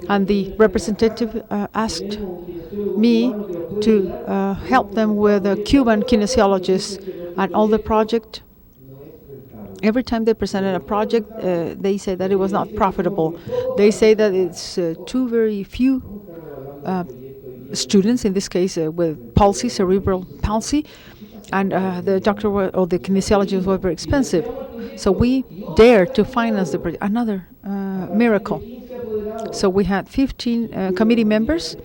and the representative asked me to help them with a Cuban kinesiologist and all the project. Every time they presented a project, they say that it was not profitable. They say that it's too very few students, in this case with palsy, cerebral palsy, and the doctor or the kinesiologist were very expensive. So we dared to finance the project. Another miracle. So we had 15 committee members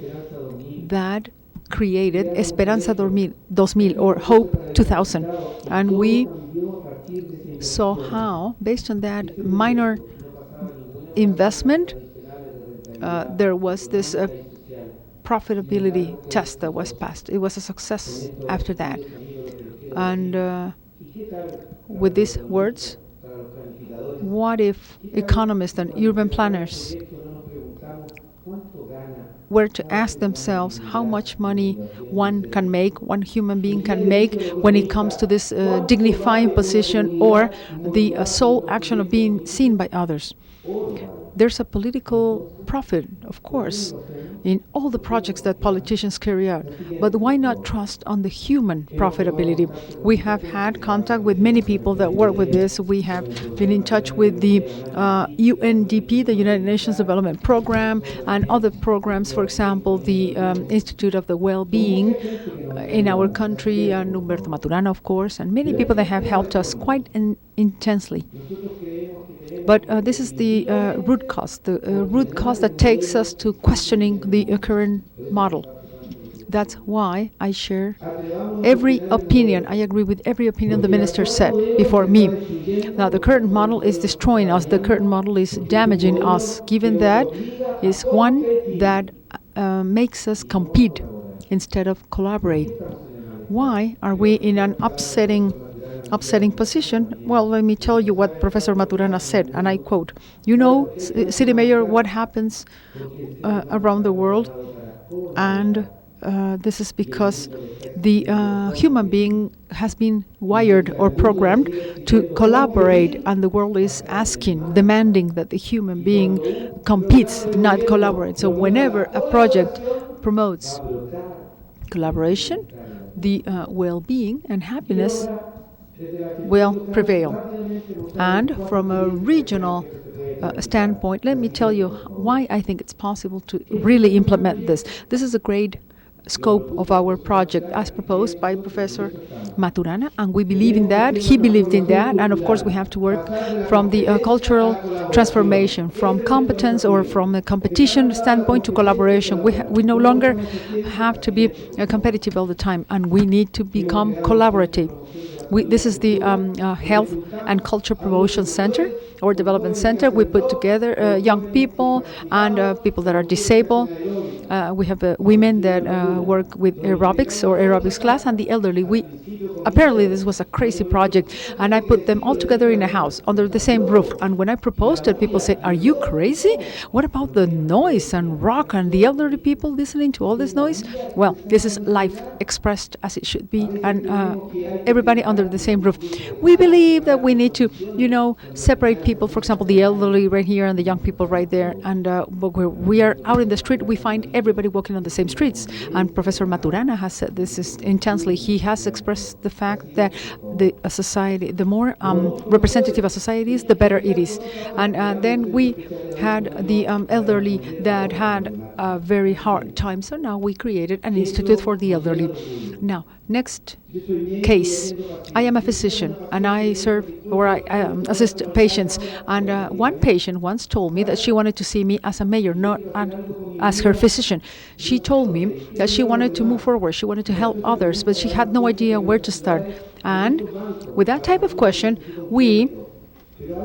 that created Esperanza 2000 or Hope 2000. And we saw how, based on that minor investment, there was this profitability test that was passed. It was a success after that. And with these words, what if economists and urban planners were to ask themselves how much money one can make, one human being can make when it comes to this dignifying position or the sole action of being seen by others? There's a political profit, of course, in all the projects that politicians carry out. But why not trust on the human profitability? We have had contact with many people that work with this. We have been in touch with the UNDP, the United Nations Development Program, and other programs, for example, the Institute of the Well-Being in our country, and Humberto Maturana, of course, and many people that have helped us quite intensely. But this is the root cause, that takes us to questioning the current model. That's why I share every opinion. I agree with every opinion the minister said before me. Now, the current model is destroying us. The current model is damaging us, given that is one that makes us compete instead of collaborate. Why are we in an upsetting position? Well, let me tell you what Professor Maturana said, and I quote, "You know, City Mayor, what happens around the world, and this is because the human being has been wired or programmed to collaborate, and the world is asking, demanding that the human being competes, not collaborates. So whenever a project promotes collaboration, the well-being and happiness will prevail." And from a regional standpoint, let me tell you why I think it's possible to really implement this. This is a great scope of our project as proposed by Professor Maturana, and we believe in that. He believed in that, and of course we have to work from the cultural transformation, from competence or from a competition standpoint to collaboration. We no longer have to be competitive all the time, and we need to become collaborative. This is the Health and Culture Promotion Center or Development Center. We put together young people and people that are disabled. We have women that work with aerobics or aerobics class, and the elderly. We apparently this was a crazy project, and I put them all together in a house under the same roof. And when I proposed it, people said, "Are you crazy? What about the noise and rock and the elderly people listening to all this noise?" Well, this is life expressed as it should be, and everybody under the same roof. We believe that we need to, separate people. For example, the elderly right here and the young people right there. And but where we are out in the street, we find everybody walking on the same streets. And Professor Maturana has said this is intensely. He has expressed the fact that a society, the more representative a society is, the better it is. And then we had the elderly that had a very hard time. So now we created an institute for the elderly. Now, next case. I am a physician and I serve or I assist patients. And one patient once told me that she wanted to see me as a mayor, not as her physician. She told me that she wanted to move forward, she wanted to help others, but she had no idea where to start. And with that type of question, we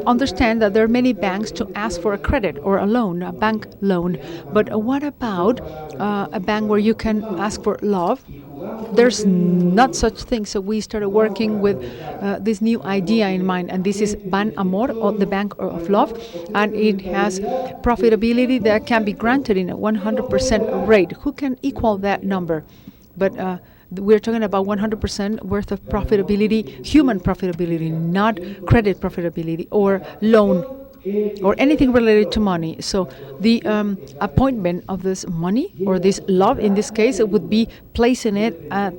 understand that there are many banks to ask for a credit or a loan, a bank loan. But what about a bank where you can ask for love? There's not such thing. So we started working with this new idea in mind, and this is Ban Amor, or the Bank of Love, and it has profitability that can be granted in a 100% rate. Who can equal that number? But we're talking about 100% worth of profitability, human profitability, not credit profitability or loan or anything related to money. So the appointment of this money or this love, in this case, it would be placing it at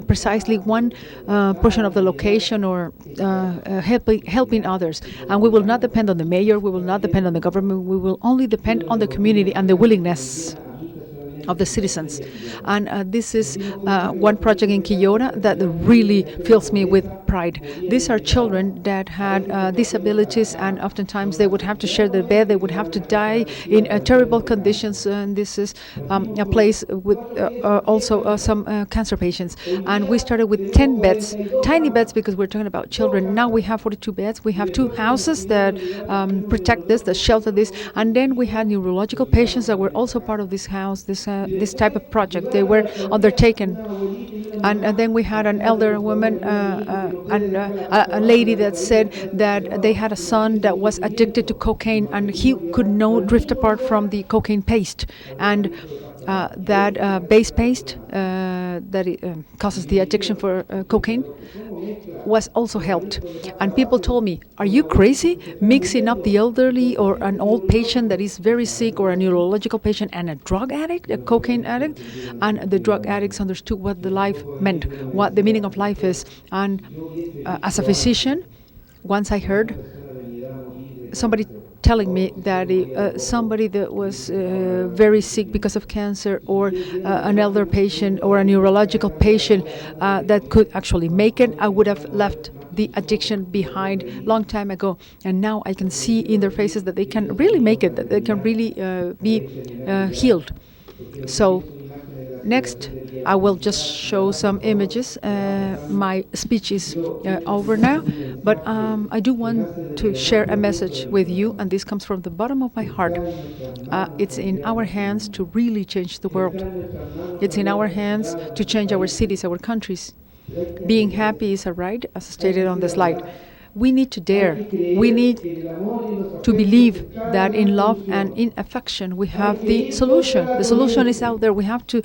precisely one portion of the location or helping others. And we will not depend on the mayor, we will not depend on the government, we will only depend on the community and the willingness of the citizens. And this is one project in Quillota that really fills me with pride. These are children that had disabilities, and oftentimes they would have to share their bed, they would have to die in terrible conditions. And this is a place with also some cancer patients. And we started with 10 beds, tiny beds, because we're talking about children. Now we have 42 beds. We have 2 houses that protect this, that shelter this. And then we had neurological patients that were also part of this house, this type of project. They were undertaken. And then we had an elder woman and a lady that said that they had a son that was addicted to cocaine, and he could not drift apart from the cocaine paste. And that base paste that causes the addiction for cocaine was also helped. And people told me, "Are you crazy mixing up the elderly or an old patient that is very sick, or a neurological patient and a drug addict, a cocaine addict?" And the drug addicts understood what the life meant, what the meaning of life is. And as a physician, once I heard somebody telling me that somebody that was very sick because of cancer, or an elder patient or a neurological patient that could actually make it, I would have left the addiction behind long time ago. And now I can see in their faces that they can really make it, that they can really be healed. So next, I will just show some images. My speech is over now, but I do want to share a message with you, and this comes from the bottom of my heart. It's in our hands to really change the world. It's in our hands to change our cities, our countries. Being happy is a right, as stated on the slide. We need to dare. We need to believe that in love and in affection we have the solution. The solution is out there. We have to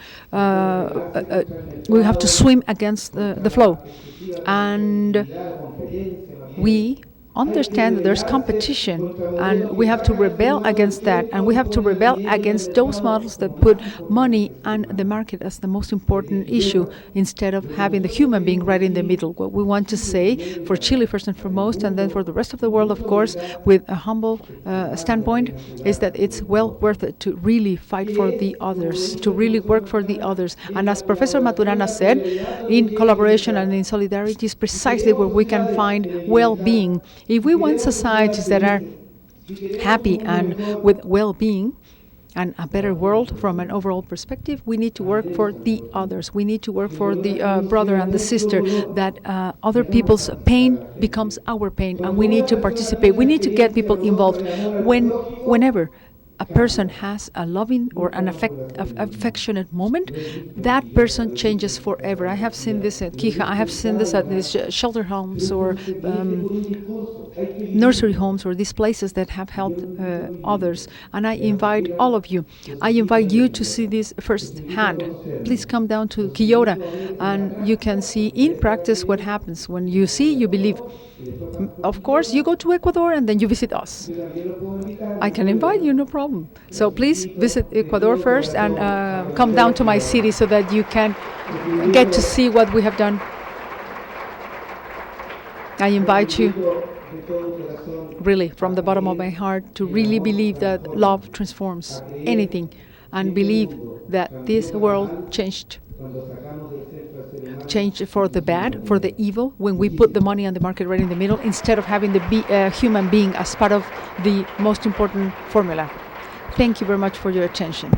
swim against the flow, and we understand that there's competition, and we have to rebel against that, and we have to rebel against those models that put money and the market as the most important issue, instead of having the human being right in the middle. What we want to say for Chile first and foremost, and then for the rest of the world, of course, with a humble standpoint, is that it's well worth it to really fight for the others, to really work for the others. And as Professor Maturana said, in collaboration and in solidarity is precisely where we can find well-being. If we want societies that are happy and with well-being and a better world from an overall perspective, we need to work for the others. We need to work for the brother and the sister, that other people's pain becomes our pain, and we need to participate. We need to get people involved whenever a person has a loving or an affectionate moment, that person changes forever. I have seen this at Kija. I have seen this at these shelter homes or nursery homes or these places that have helped others. And I invite all of you. I invite you to see this firsthand. Please come down to Quillota, and you can see in practice what happens. When you see, you believe. Of course, you go to Ecuador and then you visit us. I can invite you, no problem. So please visit Ecuador first and come down to my city so that you can get to see what we have done. I invite you, really, from the bottom of my heart, to really believe that love transforms anything and believe that this world changed for the bad, for the evil, when we put the money on the market right in the middle, instead of having the human being as part of the most important formula. Thank you very much for your attention.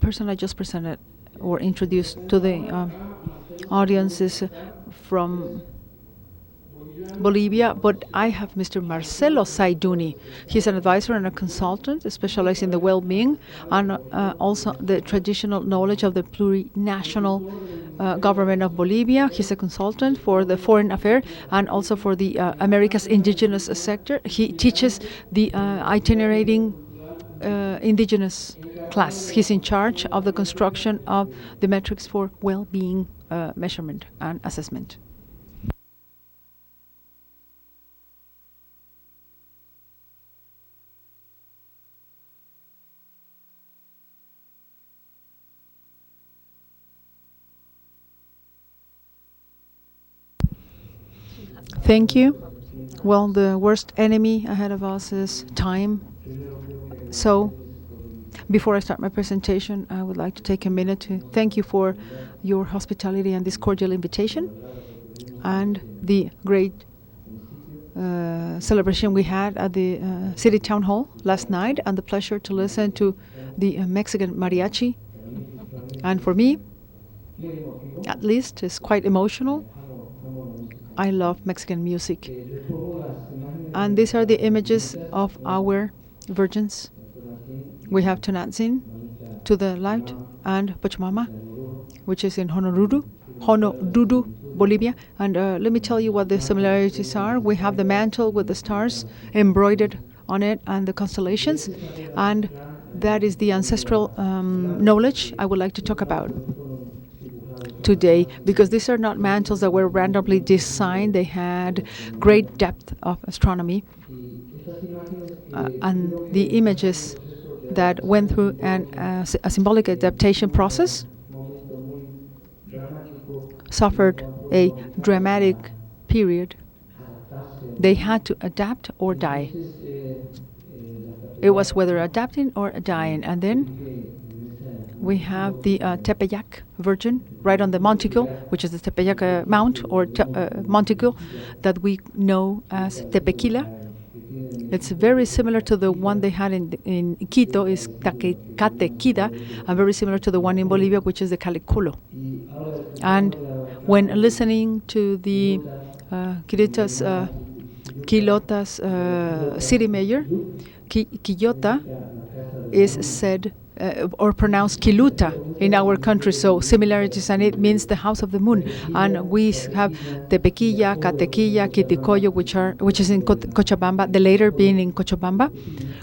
Person I just presented or introduced to the audience is from Bolivia, but I have Mr. Marcelo Saiduni. He's an advisor and a consultant specialized in the well-being and also the traditional knowledge of the plurinational government of Bolivia. He's a consultant for the foreign affairs and also for the America's indigenous sector. He teaches the itinerating indigenous class. He's in charge of the construction of the metrics for well-being measurement and assessment. Thank you. Well, the worst enemy ahead of us is time. So, before I start my presentation, I would like to take a minute to thank you for your hospitality and this cordial invitation and the great celebration we had at the City Town Hall last night, and the pleasure to listen to the Mexican mariachi. And for me, at least, it's quite emotional. I love Mexican music. And these are the images of our virgins. We have Tonantzin to the left and Pachamama, which is in Honolulu, Bolivia. And let me tell you what the similarities are. We have the mantle with the stars embroidered on it and the constellations. And that is the ancestral knowledge I would like to talk about today, because these are not mantles that were randomly designed. They had great depth of astronomy, and the images that went through a symbolic adaptation process suffered a dramatic period. They had to adapt or die. It was whether adapting or dying. And then we have the Tepeyac Virgin right on the monticle, which is the Tepeyac Mount or monticle that we know as Tepequila. It's very similar to the one they had in Quito, is Catequida, and very similar to the one in Bolivia, which is the Caliculo. And when listening to the Quilota's city mayor, Quillota is said or pronounced Quiluta in our country, so similarities, and it means the house of the moon. And we have Tepequilla, Catequilla, Quiticoyo, which is in Cochabamba, the later being in Cochabamba.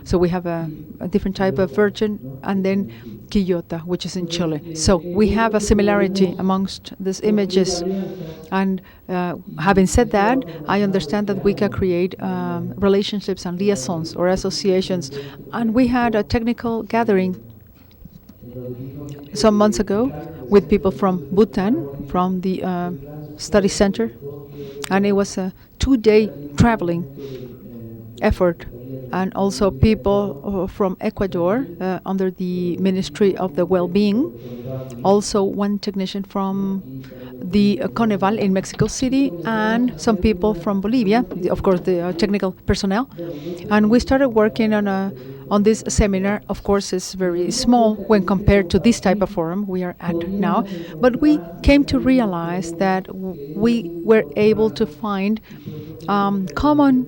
So we have a different type of virgin, and then Quillota, which is in Chile. So we have a similarity amongst these images. And having said that, I understand that we can create relationships and liaisons or associations. And we had a technical gathering some months ago with people from Bhutan, from the study center, and it was a 2-day traveling effort, and also people from Ecuador under the Ministry of the Well-being, also one technician from the Coneval in Mexico City, and some people from Bolivia, of course the technical personnel. And we started working on this seminar. Of course, it's very small when compared to this type of forum we are at now, but we came to realize that we were able to find common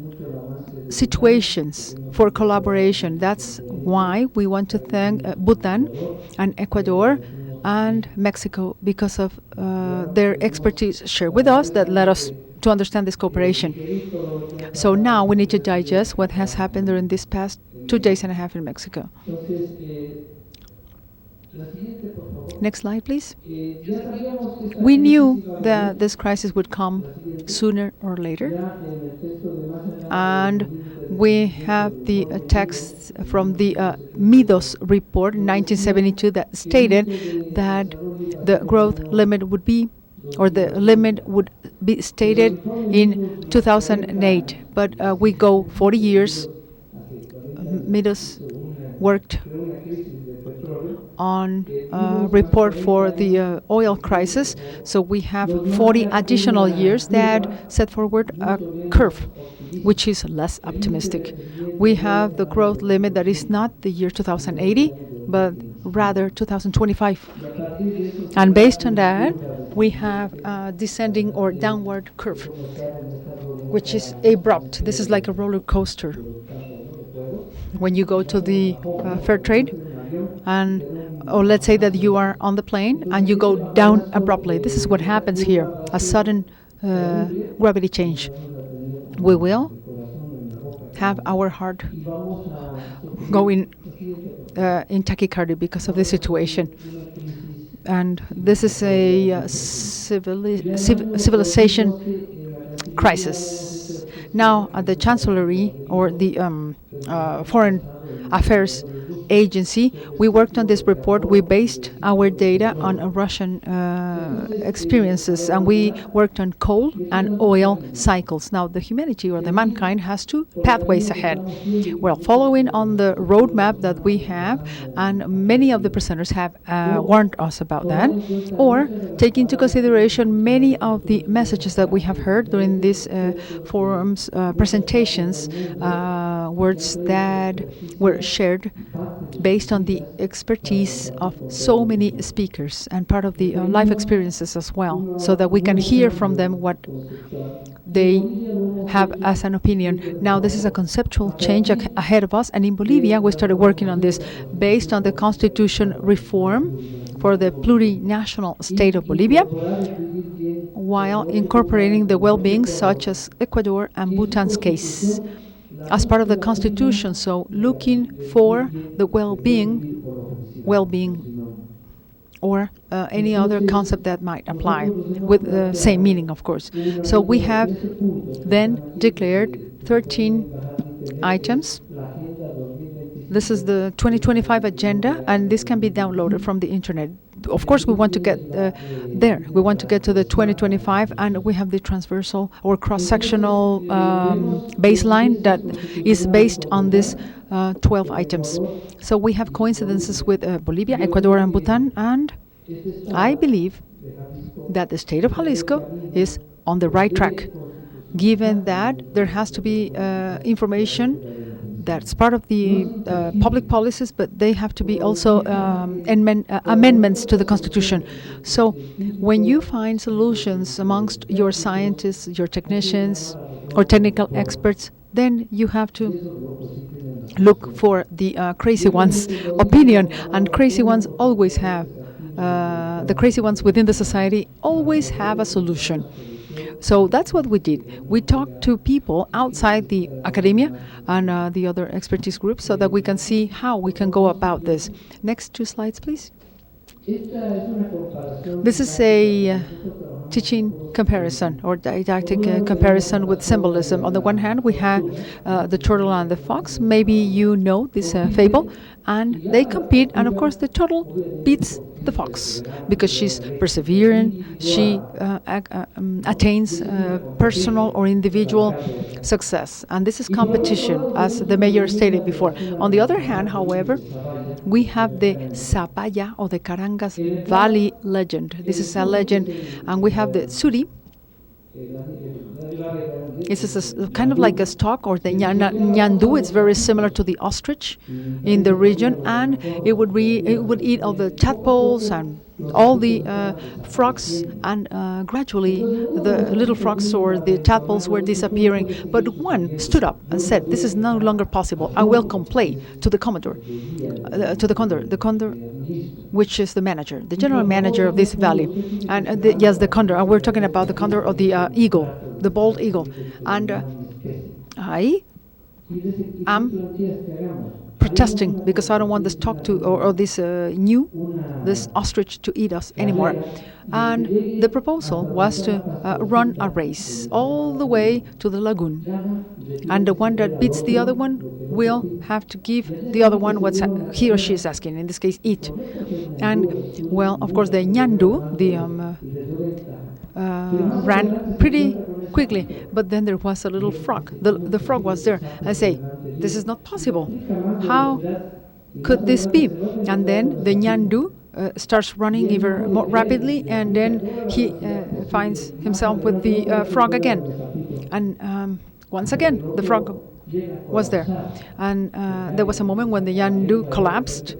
situations for collaboration. That's why we want to thank Bhutan and Ecuador and Mexico because of their expertise shared with us that led us to understand this cooperation. So now we need to digest what has happened during this past 2 days and a half in Mexico. Next slide, please. We knew that this crisis would come sooner or later, and we have the text from the Midos report in 1972 that stated that the growth limit would be, or the limit would be stated in 2008. But we go 40 years. Midos worked on a report for the oil crisis. So we have 40 additional years that set forward a curve which is less optimistic. We have the growth limit that is not the year 2080, but rather 2025. And based on that, we have a descending or downward curve, which is abrupt. This is like a roller coaster. When you go to the fair trade, and or let's say that you are on the plane and you go down abruptly. This is what happens here, a sudden gravity change. We will have our heart going in tachycardia because of the situation. And this is a civilization crisis. Now, at the Chancellery, or the Foreign Affairs Agency, we worked on this report. We based our data on Russian experiences, and we worked on coal and oil cycles. Now, the humanity or the mankind has two pathways ahead. Well, following on the roadmap that we have, and many of the presenters have warned us about that, or take into consideration many of the messages that we have heard during these forums, presentations, words that were shared based on the expertise of so many speakers and part of the life experiences as well, so that we can hear from them what they have as an opinion. Now, this is a conceptual change ahead of us, and in Bolivia we started working on this based on the constitution reform for the plurinational state of Bolivia, while incorporating the well-being such as Ecuador and Bhutan's case as part of the constitution. So looking for the well-being, or any other concept that might apply with the same meaning, of course. So we have then declared 13 items. This is the 2025 agenda, and this can be downloaded from the internet. Of course, we want to get there. We want to get to the 2025, and we have the transversal or cross-sectional baseline that is based on these 12 items. So we have coincidences with Bolivia, Ecuador, and Bhutan, and I believe that the state of Jalisco is on the right track, given that there has to be information that's part of the public policies, but they have to be also amendments to the Constitution. So when you find solutions amongst your scientists, your technicians, or technical experts, then you have to look for the crazy ones' opinion, and crazy ones always have, the crazy ones within the society always have a solution. So that's what we did. We talked to people outside the academia and the other expertise groups so that we can see how we can go about this. Next 2 slides, please. This is a teaching comparison or didactic comparison with symbolism. On the one hand, we have the turtle and the fox. Maybe you know this fable. And they compete, and of course the turtle beats the fox because she's persevering, she attains personal or individual success. And this is competition, as the mayor stated before. On the other hand, however, we have the Zapaya or the Carangas Valley legend. This is a legend, and we have the Suri. This is kind of like a stock, or the Nyandu. It's very similar to the ostrich in the region, and it would eat all the tadpoles and all the frogs, and gradually the little frogs or the tadpoles were disappearing. But one stood up and said, "This is no longer possible. I will complain to the commodore, the condor, which is the manager, the general manager of this valley." And yes, the condor. And we're talking about the condor or the eagle, the bald eagle. And I am protesting because I don't want this talk to or this this ostrich to eat us anymore. And the proposal was to run a race all the way to the lagoon, and the one that beats the other one will have to give the other one what he or she is asking. In this case, eat. And well, of course, the ñandu, the ran pretty quickly, but then there was a little frog. The frog was there. I say, "This is not possible. How could this be?" And then the ñandu starts running even more rapidly, and then he finds himself with the frog again. And once again, the frog was there. And there was a moment when the ñandu collapsed.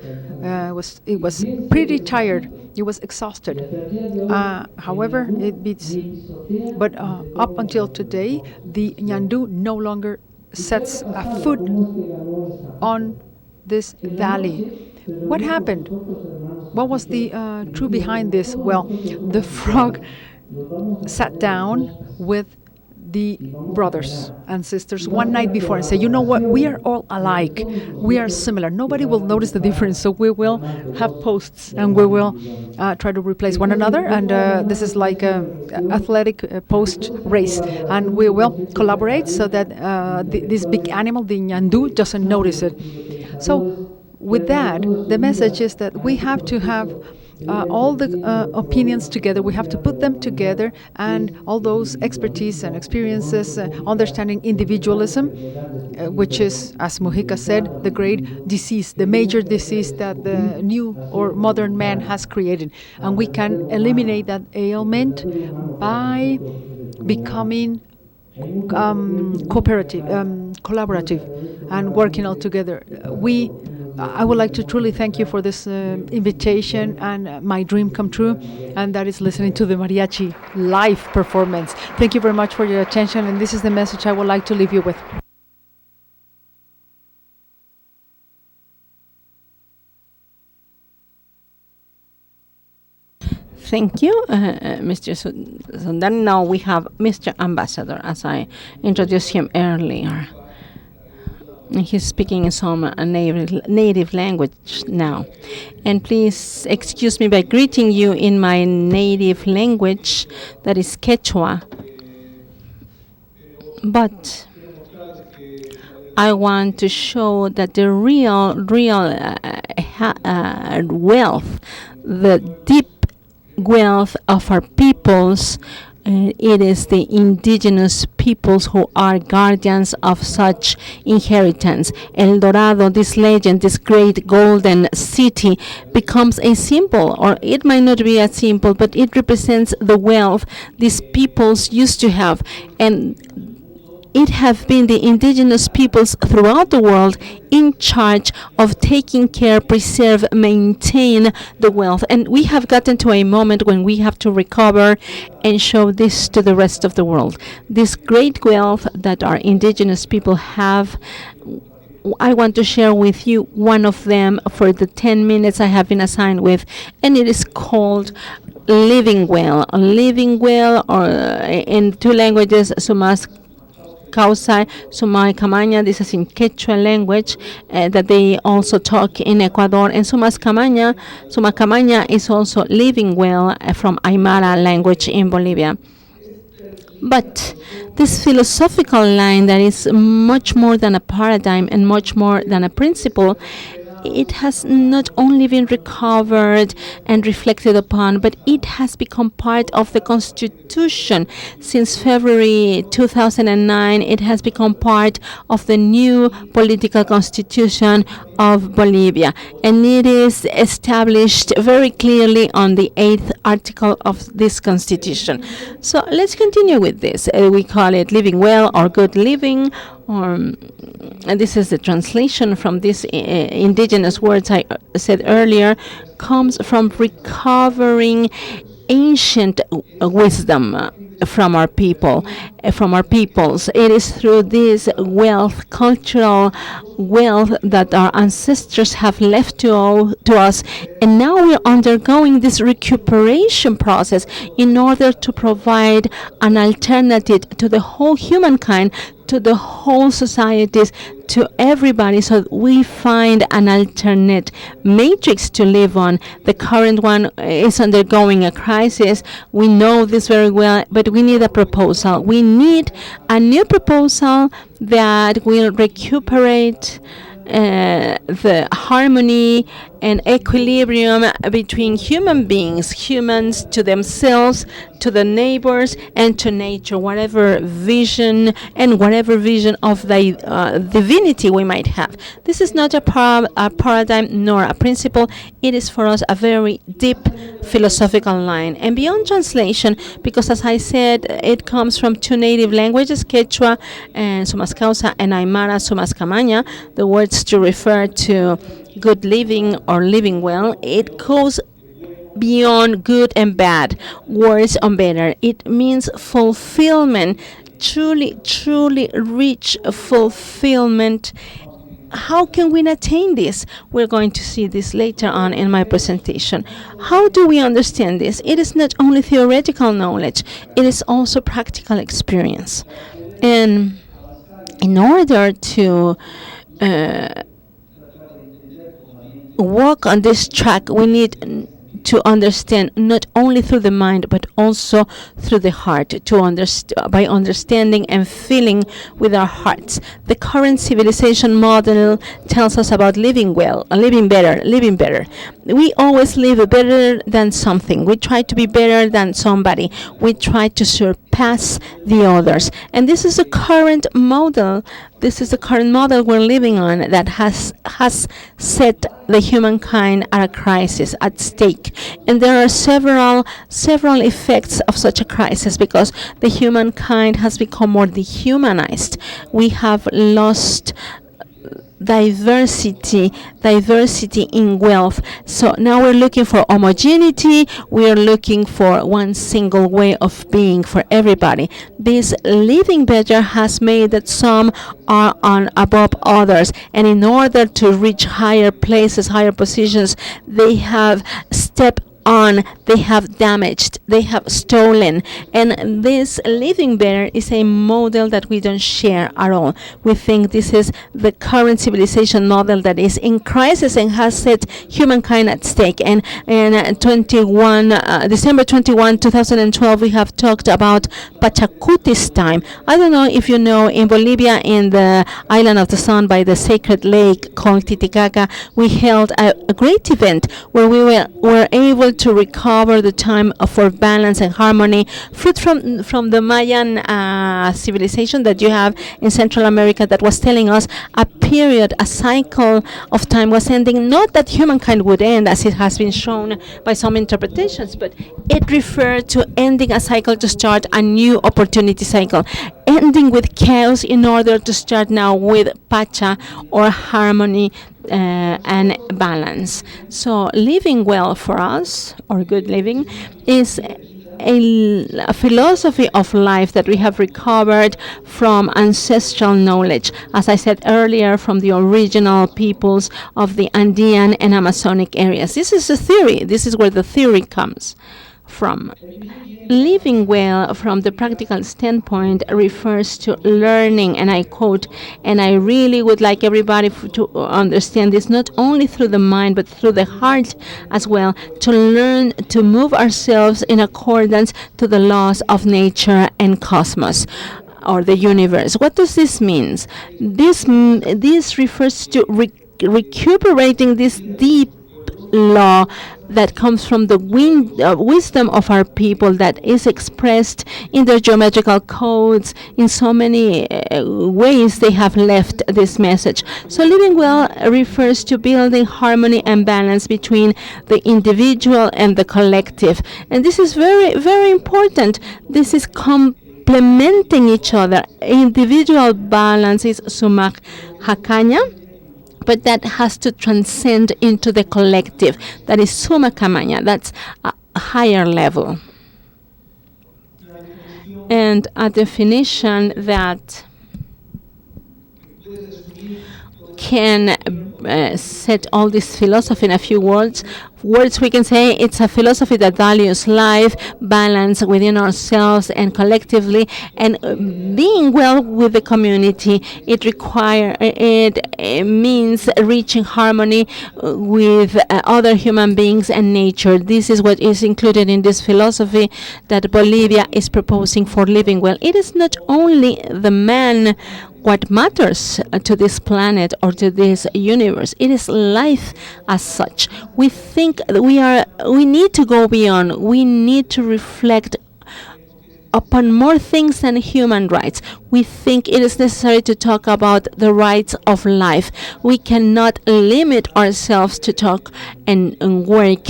It was pretty tired. It was exhausted. However, it beats. But up until today, the ñandu no longer sets a foot on this valley. What happened? What was the truth behind this? Well, the frog sat down with the brothers and sisters one night before and say, "You know what? We are all alike. We are similar. Nobody will notice the difference. So we will have posts and we will try to replace one another. And this is like an athletic post race. And we will collaborate so that this big animal, the ñandu, doesn't notice it." So with that, the message is that we have to have all the opinions together. We have to put them together, and all those expertise and experiences, understanding individualism, which is, as Mujica said, the great disease, the major disease that the new or modern man has created. And we can eliminate that ailment by becoming cooperative, collaborative, and working all together. I would like to truly thank you for this invitation and my dream come true, and that is listening to the mariachi live performance. Thank you very much for your attention, and this is the message I would like to leave you with. Thank you, Mr. Sundan. Now we have Mr. Ambassador, as I introduced him earlier. He's speaking some native language now. And please excuse me by greeting you in my native language, that is Quechua. But I want to show that the real wealth, the deep wealth of our peoples, it is the indigenous peoples who are guardians of such inheritance. El Dorado, this legend, this great golden city, becomes a symbol, or it might not be a symbol, but it represents the wealth these peoples used to have. And it have been the indigenous peoples throughout the world in charge of taking care, preserve, maintain the wealth. And we have gotten to a moment when we have to recover and show this to the rest of the world. This great wealth that our indigenous people have, I want to share with you one of them for the 10 minutes I have been assigned with, and it is called living well. Living well, or in two languages, Sumas Causai, Sumai Camaña. This is in Quechua language that they also talk in Ecuador. And Suma Camaña is also living well from Aymara language in Bolivia. But this philosophical line that is much more than a paradigm and much more than a principle, it has not only been recovered and reflected upon, but it has become part of the Constitution. Since February 2009, it has become part of the new political constitution of Bolivia. And it is established very clearly on the 8th article of this constitution. So let's continue with this. We call it living well or good living, and this is the translation from these indigenous words I said earlier. comes from recovering ancient wisdom from our people, from our peoples. It is through this wealth, cultural wealth, that our ancestors have left to us, and now we're undergoing this recuperation process in order to provide an alternative to the whole humankind, to the whole societies, to everybody, so that we find an alternate matrix to live on. The current one is undergoing a crisis. We know this very well, but we need a proposal. We need a new proposal that will recuperate the harmony and equilibrium between human beings, humans to themselves, to the neighbors, and to nature, whatever vision of the divinity we might have. This is not a paradigm nor a principle. It is for us a very deep philosophical line. And beyond translation, because as I said, it comes from two native languages, Quechua and Sumascausa, and Aymara Sumascamaña, the words to refer to good living or living well. It goes beyond good and bad, worse and better. It means fulfillment, truly reach fulfillment. How can we attain this? We're going to see this later on in my presentation. How do we understand this? It is not only theoretical knowledge, it is also practical experience. And in order to walk on this track, we need to understand not only through the mind but also through the heart, by understanding and feeling with our hearts. The current civilization model tells us about living well, living better. We always live better than something. We try to be better than somebody. We try to surpass the others. And this is a current model. This is the current model we're living on that has set the humankind at a crisis, at stake. And there are several effects of such a crisis, because the humankind has become more dehumanized. We have lost diversity in wealth. So now we're looking for homogeneity. We're looking for one single way of being for everybody. This living better has made that some are on above others, and in order to reach higher places, higher positions, they have stepped on, they have damaged, they have stolen. And this living better is a model that we don't share at all. We think this is the current civilization model that is in crisis and has set humankind at stake. And in December 21, 2012, we have talked about Pachacutis time. I don't know if you know, in Bolivia, in the island of the sun by the sacred lake called Titicaca, we held a great event where we were able to recover the time for balance and harmony, fruit from the Mayan civilization that you have in Central America, that was telling us a period, a cycle of time was ending. Not that humankind would end, as it has been shown by some interpretations, but it referred to ending a cycle to start a new opportunity cycle, ending with chaos in order to start now with Pacha, or harmony and balance. So living well for us, or good living, is a philosophy of life that we have recovered from ancestral knowledge, as I said earlier, from the original peoples of the Andean and Amazonic areas. This is a theory. This is where the theory comes from. Living well from the practical standpoint refers to learning, and I quote, and I really would like everybody to understand this, not only through the mind but through the heart as well, to learn to move ourselves in accordance to the laws of nature and cosmos, or the universe. What does this mean? This refers to recuperating this deep law that comes from the wisdom of our people, that is expressed in their geometrical codes. In so many ways they have left this message. So living well refers to building harmony and balance between the individual and the collective. And this is very, very important. This is complementing each other. Individual balance is sumak hakanya, but that has to transcend into the collective. That is summa camaña. That's a higher level. And a definition that can set all this philosophy in a few words. We can say it's a philosophy that values life, balance within ourselves and collectively, and being well with the community. It means reaching harmony with other human beings and nature. This is what is included in this philosophy that Bolivia is proposing for living well. It is not only the man what matters to this planet or to this universe. It is life as such. We think that we need to go beyond. We need to reflect upon more things than human rights. We think it is necessary to talk about the rights of life. We cannot limit ourselves to talk and work,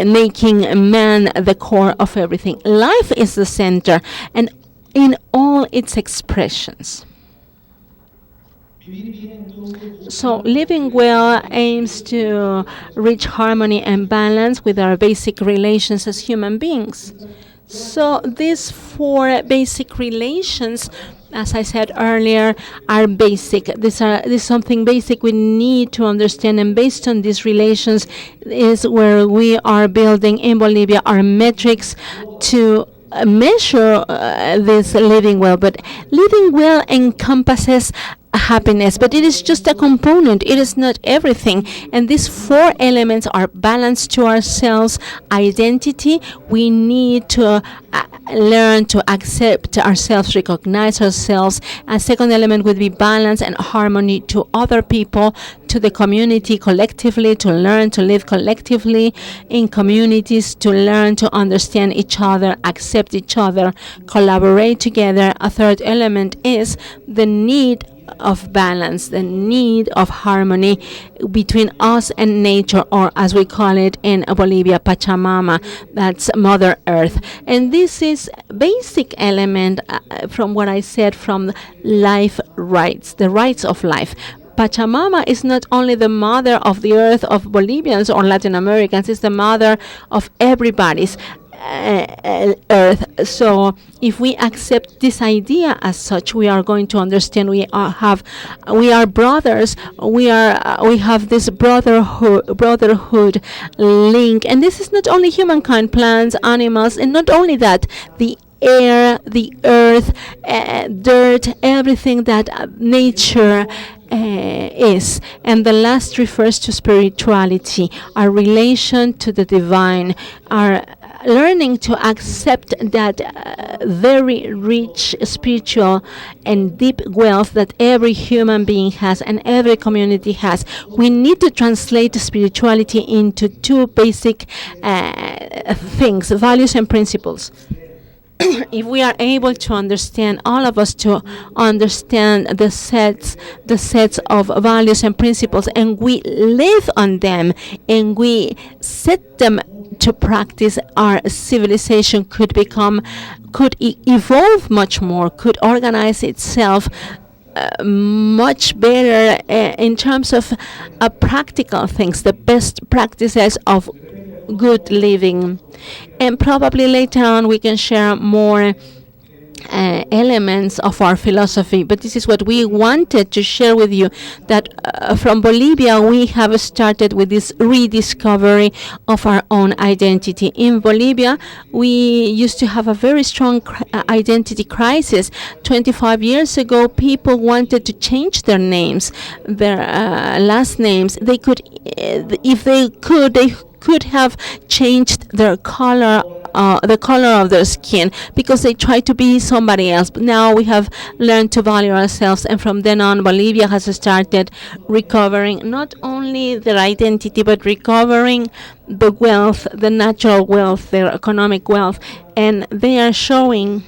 making man the core of everything. Life is the center, and in all its expressions. So living well aims to reach harmony and balance with our basic relations as human beings. So these 4 basic relations, as I said earlier, are basic. This is something basic we need to understand, and based on these relations is where we are building in Bolivia our metrics to measure this living well. But living well encompasses happiness, but it is just a component. It is not everything. And these 4 elements are balance to ourselves, identity. We need to learn to accept ourselves, recognize ourselves. A second element would be balance and harmony to other people, to the community collectively, to learn to live collectively in communities, to learn to understand each other, accept each other, collaborate together. A third element is the need of balance, the need of harmony between us and nature, or as we call it in Bolivia, Pachamama, that's Mother Earth. And this is basic element from what I said from life rights, the rights of life. Pachamama is not only the mother of the earth of Bolivians or Latin Americans, it's the mother of everybody's earth. So if we accept this idea as such, we are going to understand we are brothers. We have this brotherhood link, and this is not only humankind, plants, animals, and not only that, the air, the earth, dirt, everything that nature is. And the last refers to spirituality, our relation to the divine, our learning to accept that very rich spiritual and deep wealth that every human being has and every community has. We need to translate spirituality into 2 basic things, values and principles. If we are able to understand, all of us to understand the sets of values and principles, and we live on them and we set them to practice, our civilization could evolve much more, could organize itself much better in terms of practical things, the best practices of good living. And probably later on we can share more elements of our philosophy, but this is what we wanted to share with you, that from Bolivia we have started with this rediscovery of our own identity. In Bolivia we used to have a very strong identity crisis. 25 years ago people wanted to change their names, their last names. They could, if they could have changed their color, the color of their skin, because they try to be somebody else. But now we have learned to value ourselves, and from then on Bolivia has started recovering not only their identity but recovering the wealth, the natural wealth, their economic wealth. And they are showing,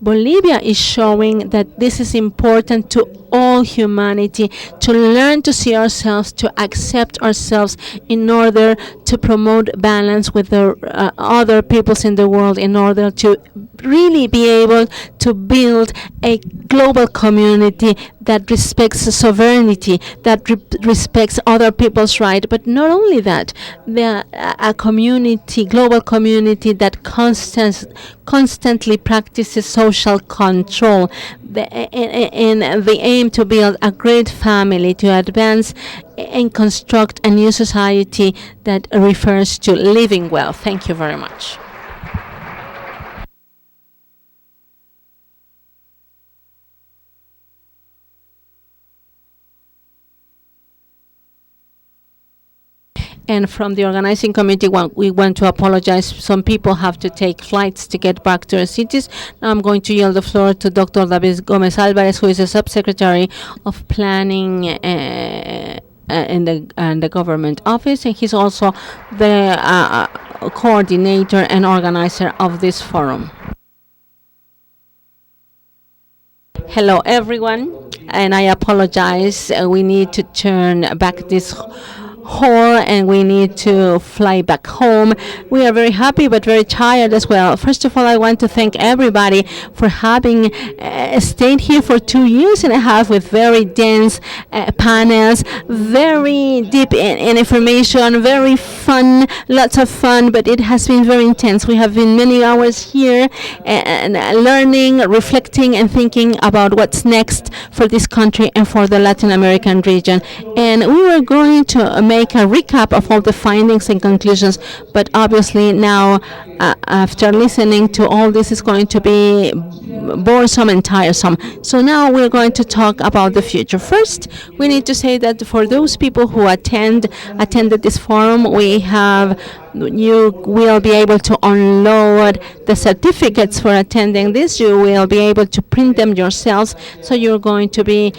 Bolivia is showing that this is important to all humanity, to learn to see ourselves, to accept ourselves in order to promote balance with the other peoples in the world, in order to really be able to build a global community that respects sovereignty, that respects other people's right. But not only that, a community, global community that constantly practices social control, in the aim to build a great family, to advance and construct a new society that refers to living well. Thank you very much. And from the organizing committee, we want to apologize. Some people have to take flights to get back to their cities. Now I'm going to yield the floor to Dr. David Gomez Alvarez, who is the Subsecretary of Planning in the government office, and he's also the coordinator and organizer of this forum. Hello, everyone, and I apologize. We need to turn back this hall and we need to fly back home. We are very happy but very tired as well. First of all, I want to thank everybody for having stayed here for 2 years and a half with very dense panels, very deep in information, very fun, lots of fun, but it has been very intense. We have been many hours here and learning, reflecting and thinking about what's next for this country and for the Latin American region. And we were going to make a recap of all the findings and conclusions, but obviously now after listening to all this is going to be boresome and tiresome. So now we're going to talk about the future. First, we need to say that for those people who attended this forum, you will be able to unload the certificates for attending this. You will be able to print them yourselves, so you're going to be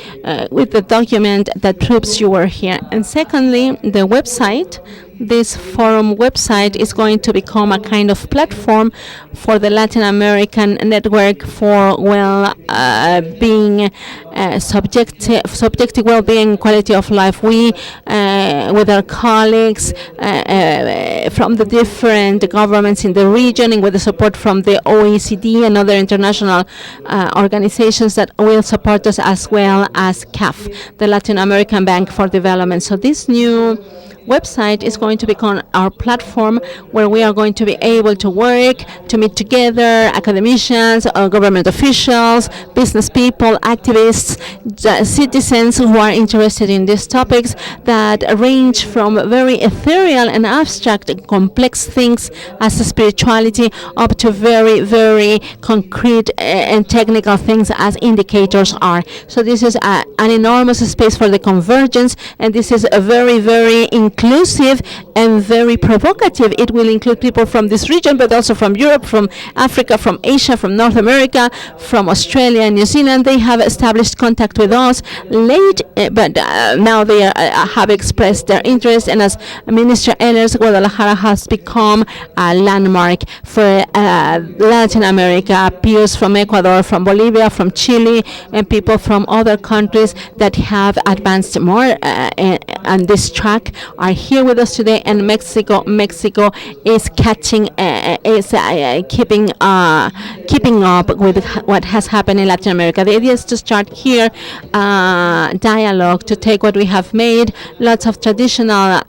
with the document that proves you were here. And secondly, the website, this forum website, is going to become a kind of platform for the Latin American network for well-being, subjective well-being, quality of life. We, with our colleagues from the different governments in the region, and with the support from the OECD and other international organizations that will support us, as well as CAF, the Latin American Bank for Development. So this new website is going to become our platform where we are going to be able to work, to meet together, academicians, government officials, business people, activists, citizens who are interested in these topics that range from very ethereal and abstract and complex things as spirituality up to very, very concrete and technical things as indicators are. So this is an enormous space for the convergence, and this is a very, very inclusive and very provocative. It will include people from this region, but also from Europe, from Africa, from Asia, from North America, from Australia and New Zealand. They have established contact with us late, but now they have expressed their interest, and as Minister Ehlers, Guadalajara has become a landmark for Latin America. Peers from Ecuador, from Bolivia, from Chile, and people from other countries that have advanced more on this track are here with us today. And Mexico is keeping up with what has happened in Latin America. The idea is to start here dialogue, to take what we have made, lots of traditional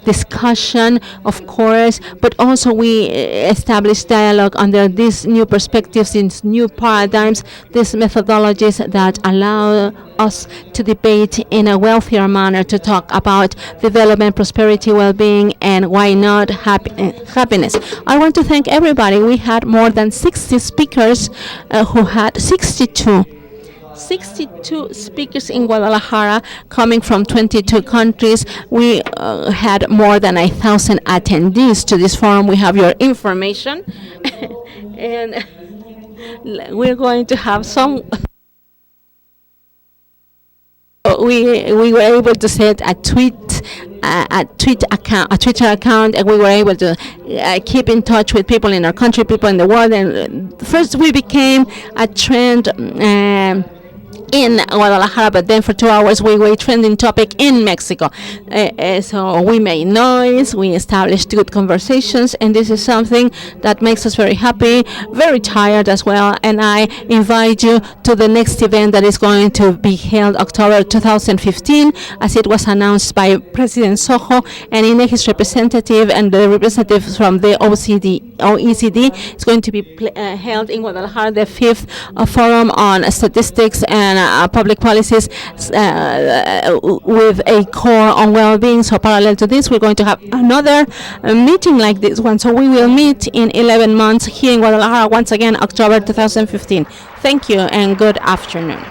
discussion, of course, but also we establish dialogue under these new perspectives, these new paradigms, these methodologies that allow us to debate in a wealthier manner, to talk about development, prosperity, well-being, and why not happiness. I want to thank everybody. We had more than 60 speakers who had 62 speakers in Guadalajara, coming from 22 countries. We had more than 1,000 attendees to this forum. We have your information. And we're going to have some. We were able to set a Twitter account, and we were able to keep in touch with people in our country, people in the world. And first, we became a trend in Guadalajara, but then for 2 hours we were trending topic in Mexico. So we made noise, we established good conversations, and this is something that makes us very happy, very tired as well. And I invite you to the next event that is going to be held October 2015, as it was announced by President Soho and in his representative and the representatives from the OECD. It's going to be held in Guadalajara, the 5th Forum on Statistics and Public Policies, with a core on well-being. So parallel to this, we're going to have another meeting like this one. So we will meet in 11 months here in Guadalajara once again, October 2015. Thank you and good afternoon.